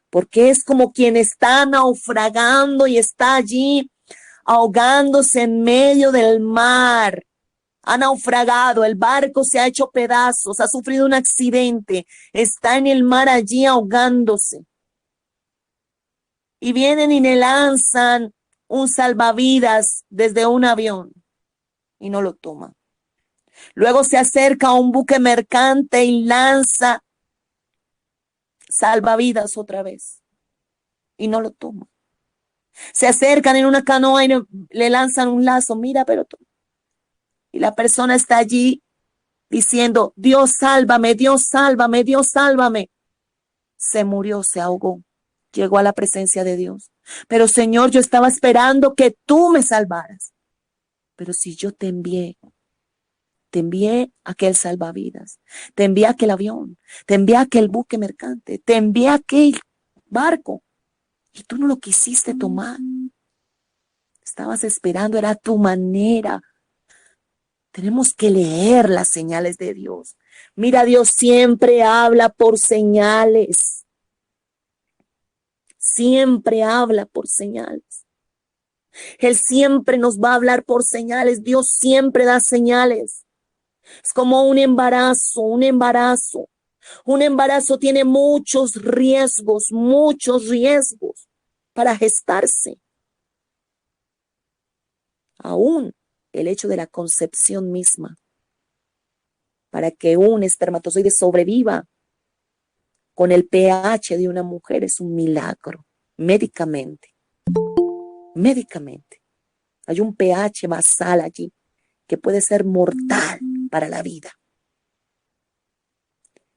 Porque es como quien está naufragando y está allí ahogándose en medio del mar. Ha naufragado, el barco se ha hecho pedazos, ha sufrido un accidente, está en el mar allí ahogándose. Y vienen y le lanzan un salvavidas desde un avión y no lo toma. Luego se acerca a un buque mercante y lanza salvavidas otra vez y no lo toma. Se acercan en una canoa y le lanzan un lazo, mira, pero y la persona está allí diciendo, Dios sálvame, Dios sálvame, Dios sálvame. Se murió, se ahogó, llegó a la presencia de Dios. Pero Señor, yo estaba esperando que tú me salvaras. Pero si yo te envié aquel salvavidas, te envié aquel avión, te envié aquel buque mercante, te envié aquel barco y tú no lo quisiste tomar. Estabas esperando, era tu manera. Tenemos que leer las señales de Dios. Mira, Dios siempre habla por señales. Siempre habla por señales. Él siempre nos va a hablar por señales. Dios siempre da señales. Es como un embarazo, un embarazo. Un embarazo tiene muchos riesgos para gestarse. aún el hecho de la concepción misma, para que un espermatozoide sobreviva con el pH de una mujer es un milagro, médicamente. Médicamente. Hay un pH basal allí que puede ser mortal para la vida.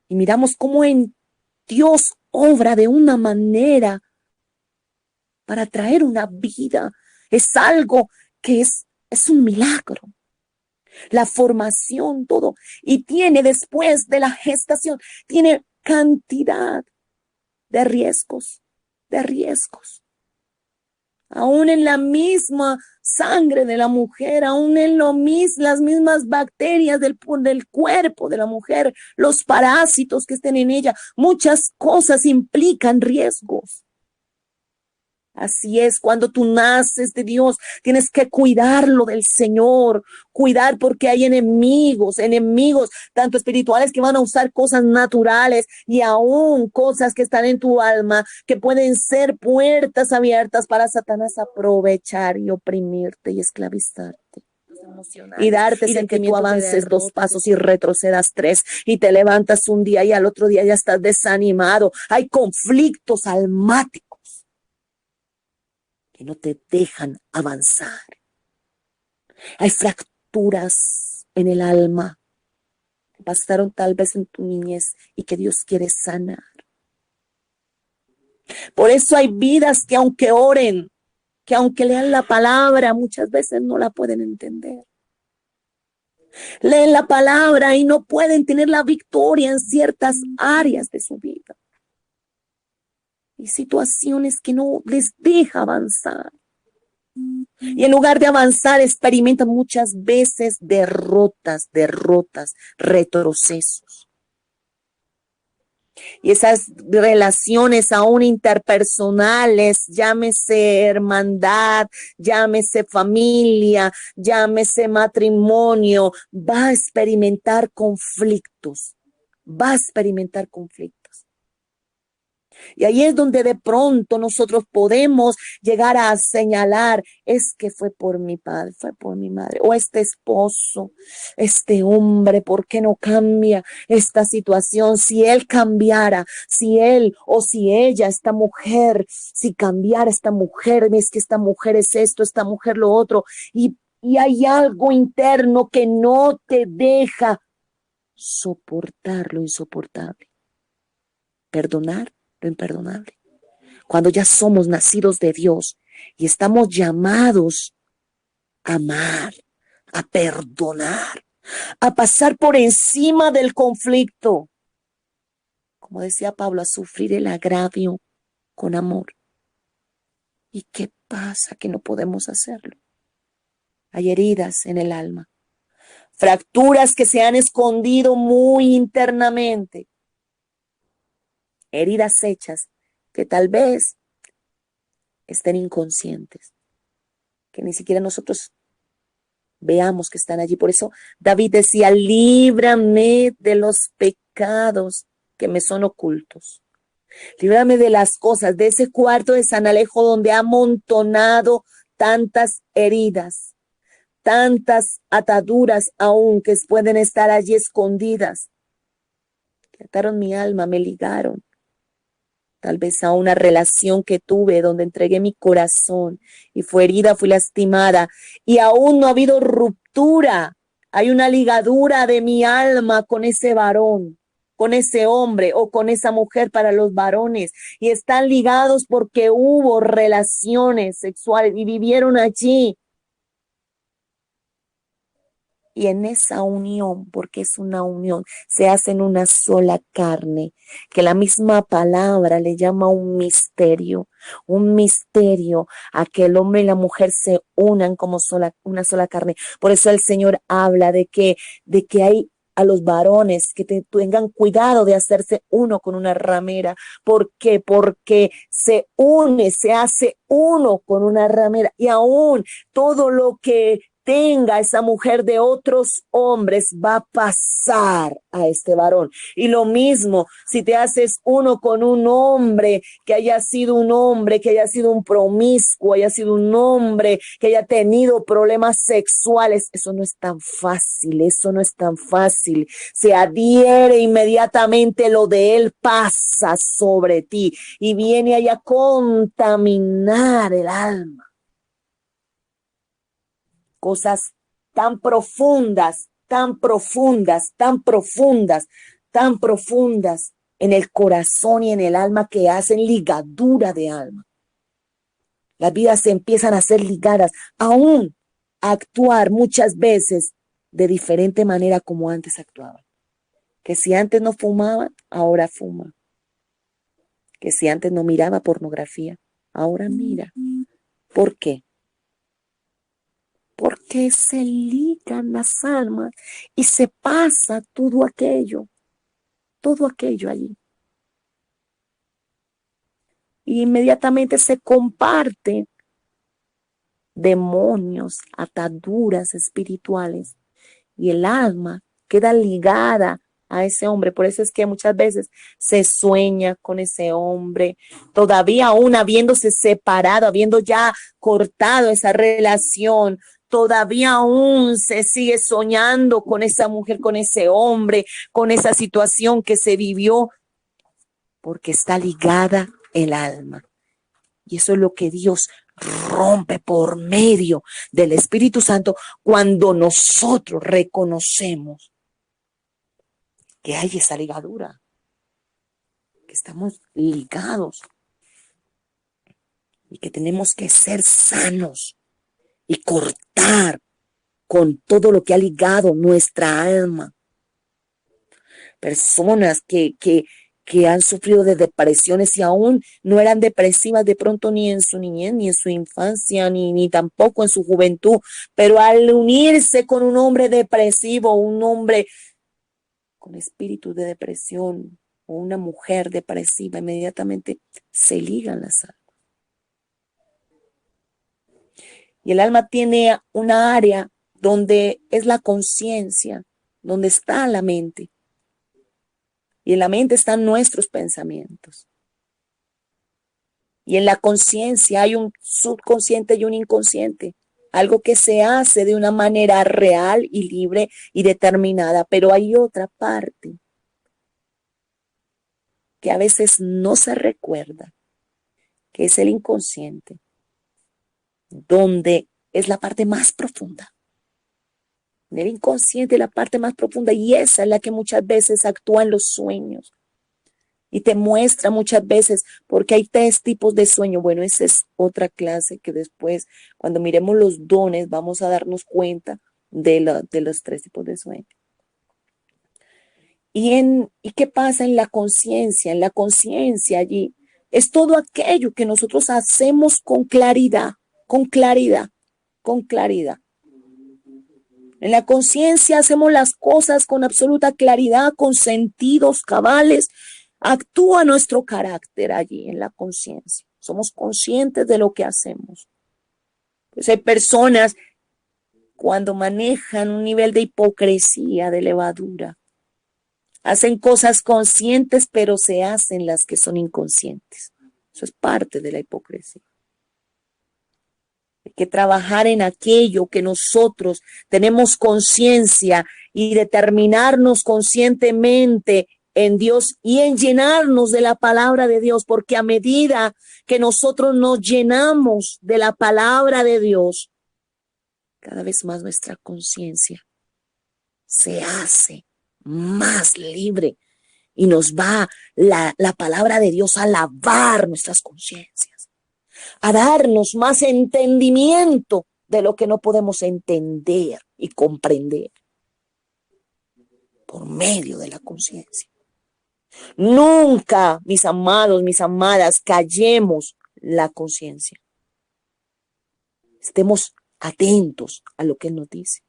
Y miramos cómo en Dios obra de una manera para traer una vida. Es algo que es un milagro. La formación, todo. Y tiene después de la gestación, tiene cantidad de riesgos, de riesgos. Aún en la misma sangre de la mujer, aún en las mismas bacterias del cuerpo de la mujer, los parásitos que estén en ella, muchas cosas implican riesgos. Así es, cuando tú naces de Dios, tienes que cuidarlo del Señor, cuidar porque hay enemigos, tanto espirituales que van a usar cosas naturales y aún cosas que están en tu alma, que pueden ser puertas abiertas para Satanás aprovechar y oprimirte y esclavizarte. Y darte que tú avances 2 pasos y retrocedas 3 y te levantas un día y al otro día ya estás desanimado. Hay conflictos almáticos que no te dejan avanzar. Hay fracturas en el alma que pasaron tal vez en tu niñez y que Dios quiere sanar. Por eso hay vidas que aunque oren, que aunque lean la palabra, muchas veces no la pueden entender. Leen la palabra y no pueden tener la victoria en ciertas áreas de su vida. Y situaciones que no les deja avanzar. Y en lugar de avanzar, experimentan muchas veces derrotas, retrocesos. Y esas relaciones aún interpersonales, llámese hermandad, llámese familia, llámese matrimonio, va a experimentar conflictos. Y ahí es donde de pronto nosotros podemos llegar a señalar, es que fue por mi padre, fue por mi madre, o este esposo, este hombre, ¿por qué no cambia esta situación? Si él cambiara, si él o si ella, esta mujer, si cambiara esta mujer, es que esta mujer es esto, esta mujer lo otro, y hay algo interno que no te deja soportar lo insoportable, perdonar lo imperdonable. Cuando ya somos nacidos de Dios y estamos llamados a amar, a perdonar, a pasar por encima del conflicto, como decía Pablo, a sufrir el agravio con amor. ¿Y qué pasa que no podemos hacerlo? Hay heridas en el alma, fracturas que se han escondido muy internamente, heridas hechas que tal vez estén inconscientes, que ni siquiera nosotros veamos que están allí. Por eso David decía, líbrame de los pecados que me son ocultos. Líbrame de las cosas, de ese cuarto de San Alejo donde ha amontonado tantas heridas, tantas ataduras aún que pueden estar allí escondidas, que ataron mi alma, me ligaron. Tal vez a una relación que tuve donde entregué mi corazón y fue herida, fui lastimada y aún no ha habido ruptura. Hay una ligadura de mi alma con ese varón, con ese hombre o con esa mujer para los varones y están ligados porque hubo relaciones sexuales y vivieron allí. Y en esa unión, porque es una unión, se hacen una sola carne, que la misma palabra le llama un misterio a que el hombre y la mujer se unan como una sola carne. Por eso el Señor habla de que hay a los varones que tengan cuidado de hacerse uno con una ramera. ¿Por qué? Porque se hace uno con una ramera y aún todo lo que tenga esa mujer de otros hombres, va a pasar a este varón. Y lo mismo, si te haces uno con un hombre que haya sido un promiscuo, haya sido un hombre que haya tenido problemas sexuales, eso no es tan fácil, eso no es tan fácil. Se adhiere inmediatamente, lo de él pasa sobre ti y viene ahí a contaminar el alma. Cosas tan profundas, tan profundas, tan profundas, tan profundas en el corazón y en el alma que hacen ligadura de alma. Las vidas se empiezan a ser ligadas, aún a actuar muchas veces de diferente manera como antes actuaban. Que si antes no fumaban, ahora fuma. Que si antes no miraba pornografía, ahora mira. ¿Por qué? Porque se ligan las almas y se pasa todo aquello allí. Y inmediatamente se comparten demonios, ataduras espirituales y el alma queda ligada a ese hombre. Por eso es que muchas veces se sueña con ese hombre, todavía aún habiéndose separado, habiendo ya cortado esa relación, todavía aún se sigue soñando con esa mujer, con ese hombre, con esa situación que se vivió, porque está ligada el alma. Y eso es lo que Dios rompe por medio del Espíritu Santo cuando nosotros reconocemos que hay esa ligadura, que estamos ligados y que tenemos que ser sanos y cortar con todo lo que ha ligado nuestra alma. Personas que han sufrido de depresiones y aún no eran depresivas de pronto ni en su niñez, ni en su infancia, ni tampoco en su juventud, pero al unirse con un hombre depresivo, un hombre con espíritu de depresión o una mujer depresiva, inmediatamente se ligan las almas. Y el alma tiene una área donde es la conciencia, donde está la mente. Y en la mente están nuestros pensamientos. Y en la conciencia hay un subconsciente y un inconsciente. Algo que se hace de una manera real y libre y determinada. Pero hay otra parte que a veces no se recuerda, que es el inconsciente, donde es la parte más profunda. En el inconsciente es la parte más profunda y esa es la que muchas veces actúa en los sueños. Y te muestra muchas veces, porque hay 3 tipos de sueño. Bueno, esa es otra clase que después, cuando miremos los dones, vamos a darnos cuenta de los 3 tipos de sueño. ¿Y qué pasa en la conciencia? En la conciencia allí es todo aquello que nosotros hacemos con claridad, con claridad, con claridad. En la conciencia hacemos las cosas con absoluta claridad, con sentidos cabales. Actúa nuestro carácter allí en la conciencia. Somos conscientes de lo que hacemos. Pues hay personas cuando manejan un nivel de hipocresía, de levadura, hacen cosas conscientes, pero se hacen las que son inconscientes. Eso es parte de la hipocresía. Hay que trabajar en aquello que nosotros tenemos conciencia y determinarnos conscientemente en Dios y en llenarnos de la palabra de Dios, porque a medida que nosotros nos llenamos de la palabra de Dios, cada vez más nuestra conciencia se hace más libre y nos va la palabra de Dios a lavar nuestras conciencias, a darnos más entendimiento de lo que no podemos entender y comprender por medio de la conciencia. Nunca, mis amados, mis amadas, callemos la conciencia. Estemos atentos a lo que Él nos dice.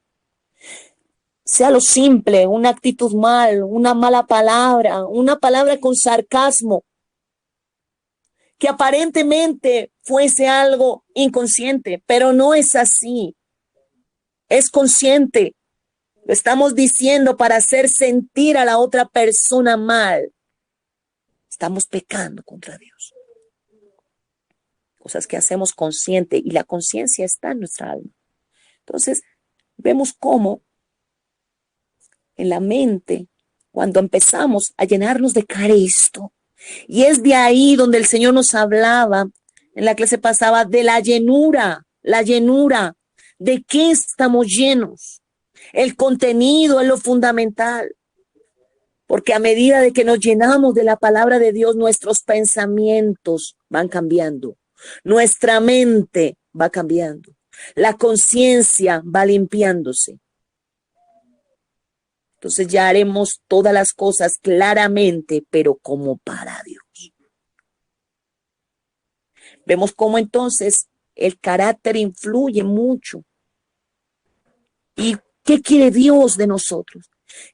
Sea lo simple, una actitud mal, una mala palabra, una palabra con sarcasmo, que aparentemente fuese algo inconsciente, pero no es así. es consciente. Lo estamos diciendo para hacer sentir a la otra persona mal. Estamos pecando contra Dios. Cosas que hacemos consciente y la conciencia está en nuestra alma. Entonces, vemos cómo en la mente, cuando empezamos a llenarnos de Cristo, y es de ahí donde el Señor nos hablaba en la clase pasada de la llenura, de qué estamos llenos. El contenido es lo fundamental, porque a medida de que nos llenamos de la palabra de Dios, nuestros pensamientos van cambiando, nuestra mente va cambiando, la conciencia va limpiándose. Entonces ya haremos todas las cosas claramente, pero como para Dios. Vemos cómo entonces el carácter influye mucho. ¿Y qué quiere Dios de nosotros?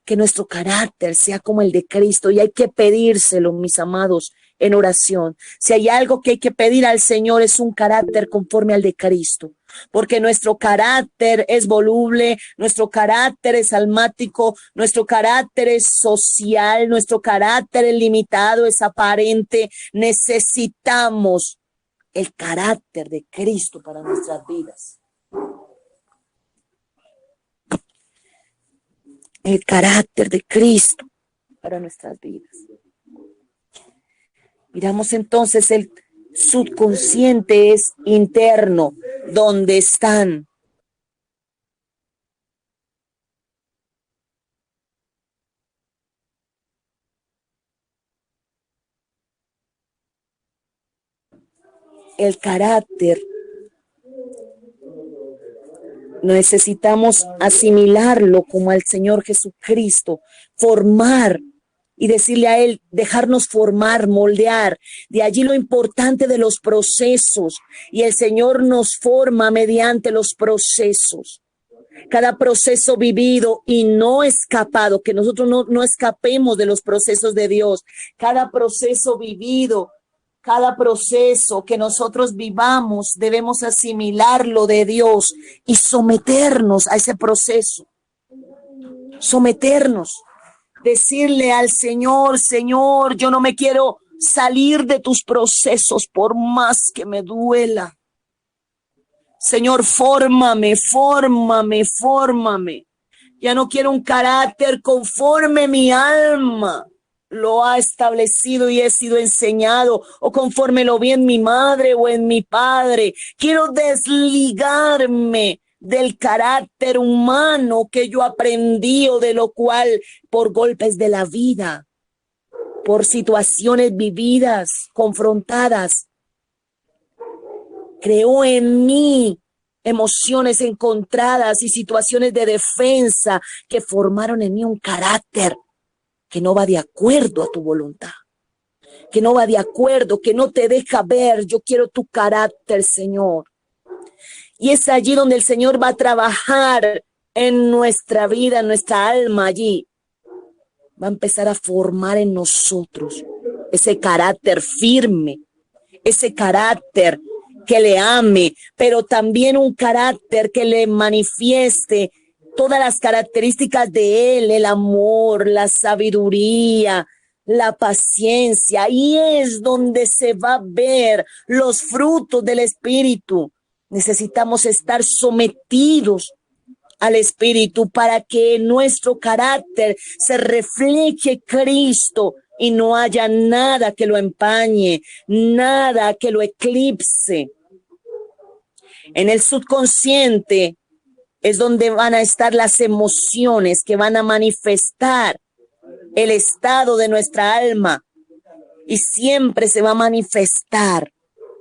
Que nuestro carácter sea como el de Cristo, y hay que pedírselo, mis amados, en oración. Si hay algo que hay que pedir al Señor, es un carácter conforme al de Cristo, porque nuestro carácter es voluble, nuestro carácter es almático, nuestro carácter es social, nuestro carácter es limitado, es aparente. Necesitamos el carácter de Cristo para nuestras vidas. El carácter de Cristo para nuestras vidas. Miramos entonces, el subconsciente es interno, donde están el carácter. Necesitamos asimilarlo como al Señor Jesucristo, formar y decirle a Él, dejarnos formar, moldear. De allí lo importante de los procesos, y el Señor nos forma mediante los procesos. Cada proceso vivido y no escapado, que nosotros no escapemos de los procesos de Dios. Cada proceso vivido, cada proceso que nosotros vivamos, debemos asimilarlo de Dios y someternos a ese proceso. Someternos. Decirle al Señor, Señor, yo no me quiero salir de tus procesos por más que me duela. Señor, fórmame. Ya no quiero un carácter conforme mi alma lo ha establecido y he sido enseñado, o conforme lo vi en mi madre o en mi padre. Quiero desligarme del carácter humano que yo aprendí, o de lo cual por golpes de la vida, por situaciones vividas, confrontadas, creó en mí emociones encontradas y situaciones de defensa que formaron en mí un carácter que no va de acuerdo a tu voluntad, que no va de acuerdo, que no te deja ver. Yo quiero tu carácter, Señor. Y es allí donde el Señor va a trabajar en nuestra vida, en nuestra alma. Allí va a empezar a formar en nosotros ese carácter firme, ese carácter que le ame, pero también un carácter que le manifieste todas las características de Él: el amor, la sabiduría, la paciencia. Ahí es donde se va a ver los frutos del Espíritu. Necesitamos estar sometidos al Espíritu para que en nuestro carácter se refleje Cristo y no haya nada que lo empañe, nada que lo eclipse. En el subconsciente es donde van a estar las emociones que van a manifestar el estado de nuestra alma, y siempre se va a manifestar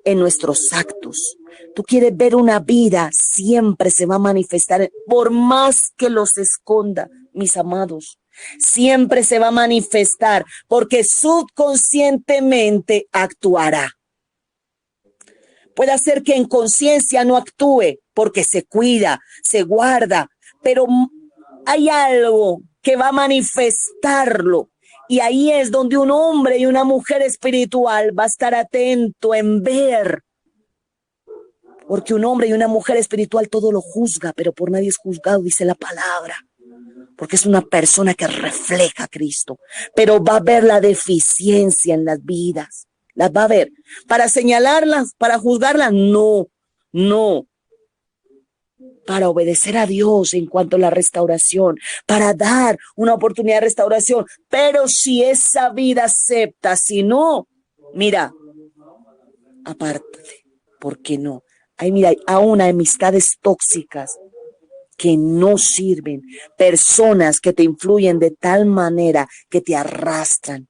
en nuestros actos. Tú quieres ver una vida, siempre se va a manifestar, por más que los esconda, mis amados. Siempre se va a manifestar, porque subconscientemente actuará. Puede ser que en conciencia no actúe porque se cuida, se guarda, pero hay algo que va a manifestarlo. Y ahí es donde un hombre y una mujer espiritual va a estar atento en ver Porque un hombre y una mujer espiritual todo lo juzga, pero por nadie es juzgado, dice la palabra. Porque es una persona que refleja a Cristo. Pero va a ver la deficiencia en las vidas. Las va a ver. ¿Para señalarlas? ¿Para juzgarlas? No, no. Para obedecer a Dios en cuanto a la restauración, para dar una oportunidad de restauración. Pero si esa vida acepta, si no, mira, apártate. ¿Por qué no? Ay, mira, hay aún amistades tóxicas que no sirven, personas que te influyen de tal manera que te arrastran.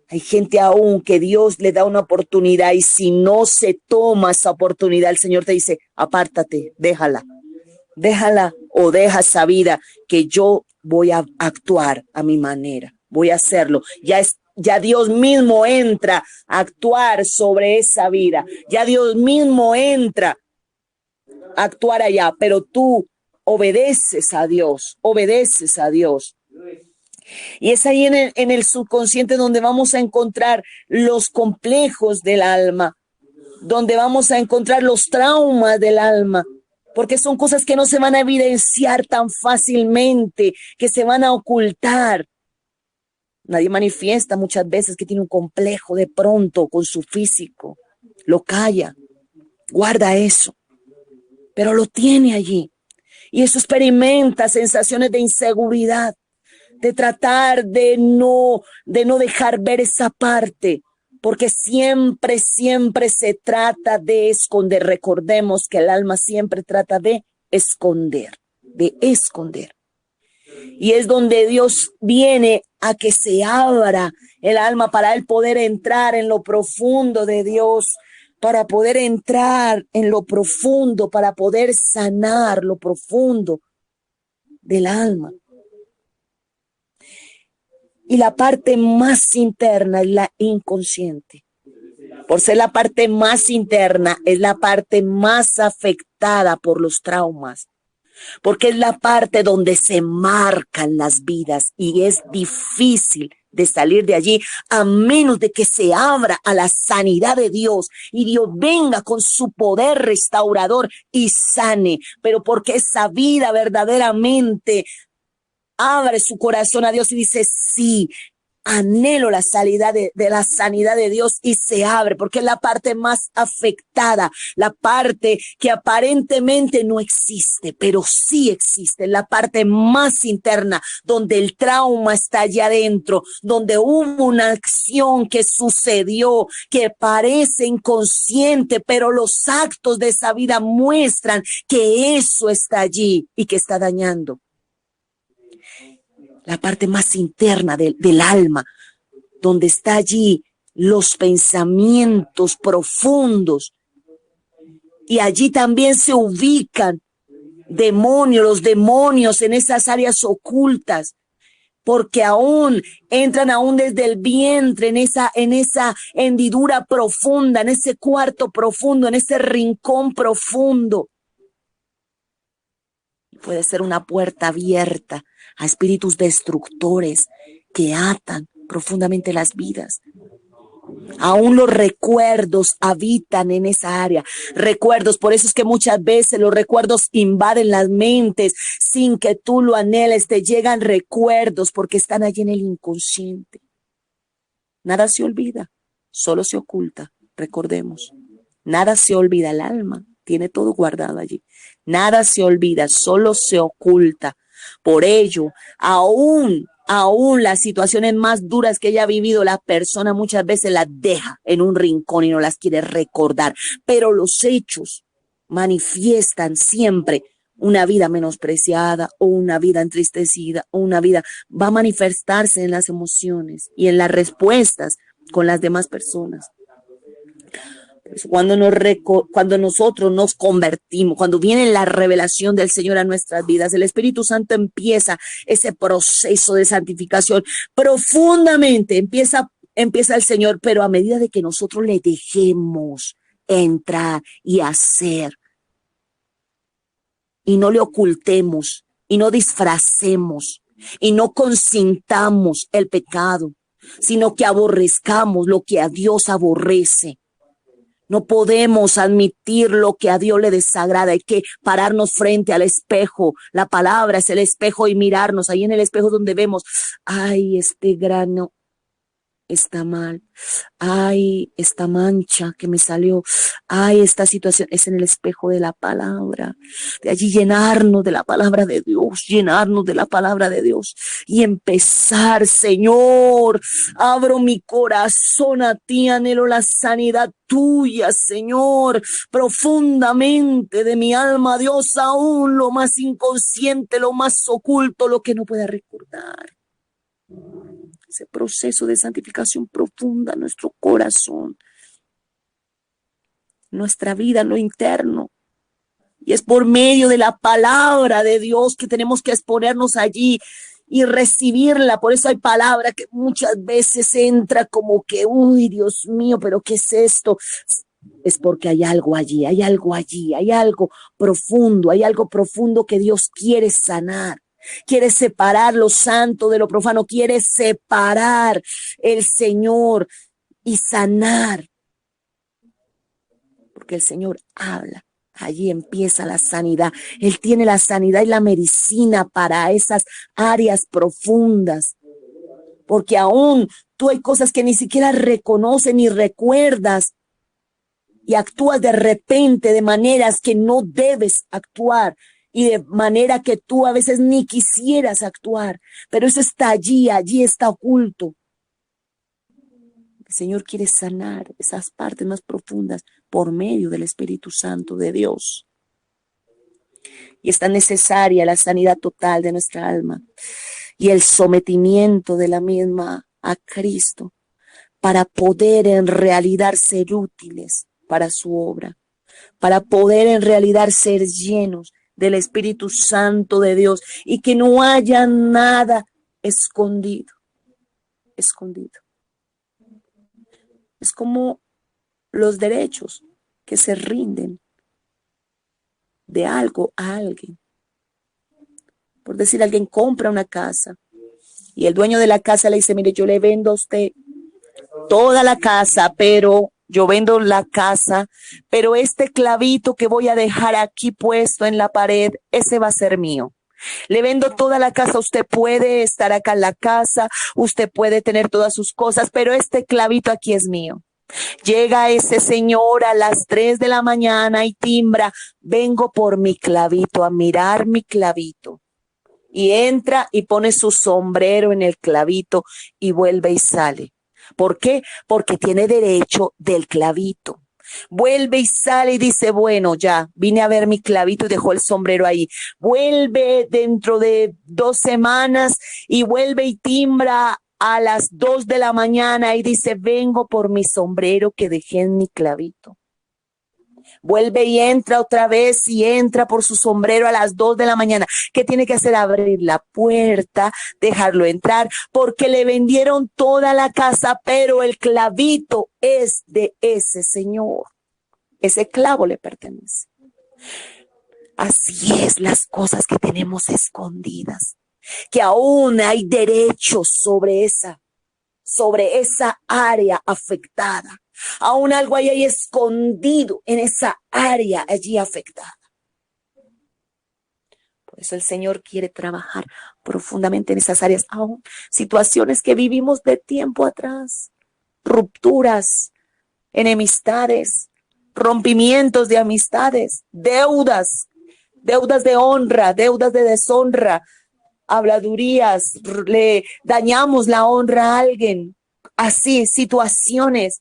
Hay gente aún que Dios le da una oportunidad y si no se toma esa oportunidad, el Señor te dice, apártate, déjala o deja esa vida que yo voy a actuar a mi manera, voy a hacerlo. Ya Dios mismo entra a actuar sobre esa vida, ya Dios mismo entra a actuar allá, pero tú obedeces a Dios. Y es ahí en el subconsciente donde vamos a encontrar los complejos del alma, donde vamos a encontrar los traumas del alma, porque son cosas que no se van a evidenciar tan fácilmente, que se van a ocultar. Nadie manifiesta muchas veces que tiene un complejo de pronto con su físico, lo calla, guarda eso, pero lo tiene allí. Y eso experimenta sensaciones de inseguridad, de tratar de no dejar ver esa parte, porque siempre se trata de esconder. Recordemos que el alma siempre trata de esconder. Y es donde Dios viene a que se abra el alma para él poder entrar en lo profundo de Dios, para poder entrar en lo profundo, para poder sanar lo profundo del alma. Y la parte más interna es la inconsciente. Por ser la parte más interna, es la parte más afectada por los traumas, porque es la parte donde se marcan las vidas y es difícil de salir de allí a menos de que se abra a la sanidad de Dios y Dios venga con su poder restaurador y sane, pero porque esa vida verdaderamente abre su corazón a Dios y dice, sí, anhelo la sanidad de la sanidad de Dios y se abre, porque es la parte más afectada, la parte que aparentemente no existe, pero sí existe, la parte más interna, donde el trauma está allá adentro, donde hubo una acción que sucedió, que parece inconsciente, pero los actos de esa vida muestran que eso está allí y que está dañando. La parte más interna del alma, donde está allí los pensamientos profundos. Y allí también se ubican los demonios en esas áreas ocultas, porque aún entran desde el vientre, en esa hendidura profunda, en ese cuarto profundo, en ese rincón profundo. Puede ser una puerta abierta a espíritus destructores que atan profundamente las vidas. Aún los recuerdos habitan en esa área. Recuerdos, por eso es que muchas veces los recuerdos invaden las mentes sin que tú lo anheles. Te llegan recuerdos porque están allí en el inconsciente. Nada se olvida, solo se oculta. Recordemos, nada se olvida. El alma tiene todo guardado allí. Nada se olvida, solo se oculta. Por ello, aún las situaciones más duras que ella ha vivido, la persona muchas veces las deja en un rincón y no las quiere recordar. Pero los hechos manifiestan siempre una vida menospreciada o una vida entristecida o una vida va a manifestarse en las emociones y en las respuestas con las demás personas. Cuando nosotros nos convertimos, cuando viene la revelación del Señor a nuestras vidas, el Espíritu Santo empieza ese proceso de santificación profundamente, empieza el Señor, pero a medida de que nosotros le dejemos entrar y hacer, y no le ocultemos, y no disfracemos, y no consintamos el pecado, sino que aborrezcamos lo que a Dios aborrece. No podemos admitir lo que a Dios le desagrada. Hay que pararnos frente al espejo. La palabra es el espejo y mirarnos. Ahí en el espejo donde vemos, ay, este grano está mal. Ay, esta mancha que me salió. Ay, esta situación es en el espejo de la palabra. De allí llenarnos de la palabra de Dios, llenarnos de la palabra de Dios y empezar, Señor, abro mi corazón a ti, anhelo la sanidad tuya, Señor, profundamente de mi alma, Dios, aún lo más inconsciente, lo más oculto, lo que no pueda recordar. Ese proceso de santificación profunda en nuestro corazón, nuestra vida, en lo interno. Y es por medio de la palabra de Dios que tenemos que exponernos allí y recibirla. Por eso hay palabra que muchas veces entra como que, uy, Dios mío, pero ¿qué es esto? Es porque hay algo allí, hay algo allí, hay algo profundo que Dios quiere sanar. Quiere separar lo santo de lo profano, quiere separar el Señor y sanar. Porque el Señor habla, allí empieza la sanidad. Él tiene la sanidad y la medicina para esas áreas profundas. Porque aún tú hay cosas que ni siquiera reconoces ni recuerdas y actúas de repente de maneras que no debes actuar. Y de manera que tú a veces ni quisieras actuar, pero eso está allí está oculto. El Señor quiere sanar esas partes más profundas por medio del Espíritu Santo de Dios. Y es tan necesaria la sanidad total de nuestra alma y el sometimiento de la misma a Cristo para poder en realidad ser útiles para su obra, para poder en realidad ser llenos del Espíritu Santo de Dios y que no haya nada escondido. Es como los derechos que se rinden de algo a alguien. Por decir, alguien compra una casa y el dueño de la casa le dice, mire, yo le vendo a usted toda la casa, pero yo vendo la casa, pero este clavito que voy a dejar aquí puesto en la pared, ese va a ser mío. Le vendo toda la casa, usted puede estar acá en la casa, usted puede tener todas sus cosas, pero este clavito aquí es mío. Llega ese señor a las 3 de la mañana y timbra, vengo por mi clavito, a mirar mi clavito. Y entra y pone su sombrero en el clavito y vuelve y sale. ¿Por qué? Porque tiene derecho del clavito. Vuelve y sale y dice, bueno, ya vine a ver mi clavito y dejó el sombrero ahí. Vuelve dentro de 2 semanas y vuelve y timbra a las 2 de la mañana y dice, vengo por mi sombrero que dejé en mi clavito. Vuelve y entra otra vez y entra por su sombrero a las 2 de la mañana. ¿Qué tiene que hacer? Abrir la puerta, dejarlo entrar, porque le vendieron toda la casa, pero el clavito es de ese señor. Ese clavo le pertenece. Así es las cosas que tenemos escondidas, que aún hay derechos sobre esa área afectada. Aún algo hay ahí escondido en esa área allí afectada. Por eso el Señor quiere trabajar profundamente en esas áreas, aún situaciones que vivimos de tiempo atrás, rupturas, enemistades, rompimientos de amistades, deudas de honra, deudas de deshonra, habladurías, le dañamos la honra a alguien, así, situaciones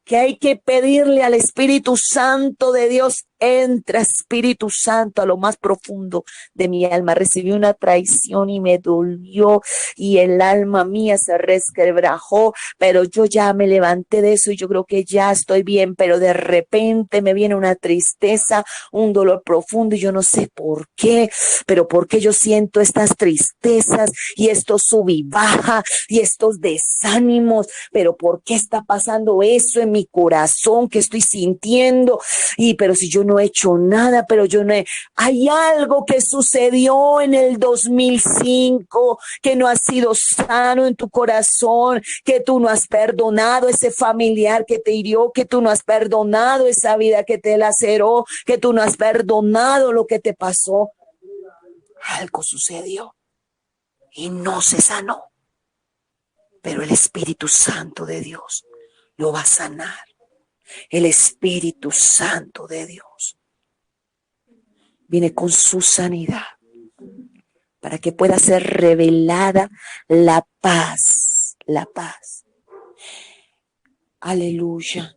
que hay que pedirle al Espíritu Santo de Dios. Entra, Espíritu Santo, a lo más profundo de mi alma. Recibí una traición y me dolió y el alma mía se resquebrajó, pero yo ya me levanté de eso y yo creo que ya estoy bien, pero de repente me viene una tristeza, un dolor profundo y yo no sé por qué, pero por qué yo siento estas tristezas y estos sub y baja y estos desánimos, pero por qué está pasando eso en mi corazón que estoy sintiendo, pero si yo no he hecho nada, pero yo no he... Hay algo que sucedió en el 2005 que no ha sido sano en tu corazón, que tú no has perdonado ese familiar que te hirió, que tú no has perdonado esa vida que te laceró, que tú no has perdonado lo que te pasó. Algo sucedió y no se sanó, pero el Espíritu Santo de Dios lo va a sanar. El Espíritu Santo de Dios viene con su sanidad para que pueda ser revelada la paz, la paz. Aleluya.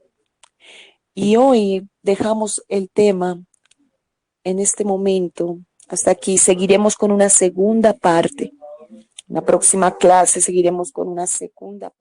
Y hoy dejamos el tema en este momento. Hasta aquí seguiremos con una segunda parte. En la próxima clase seguiremos con una segunda parte.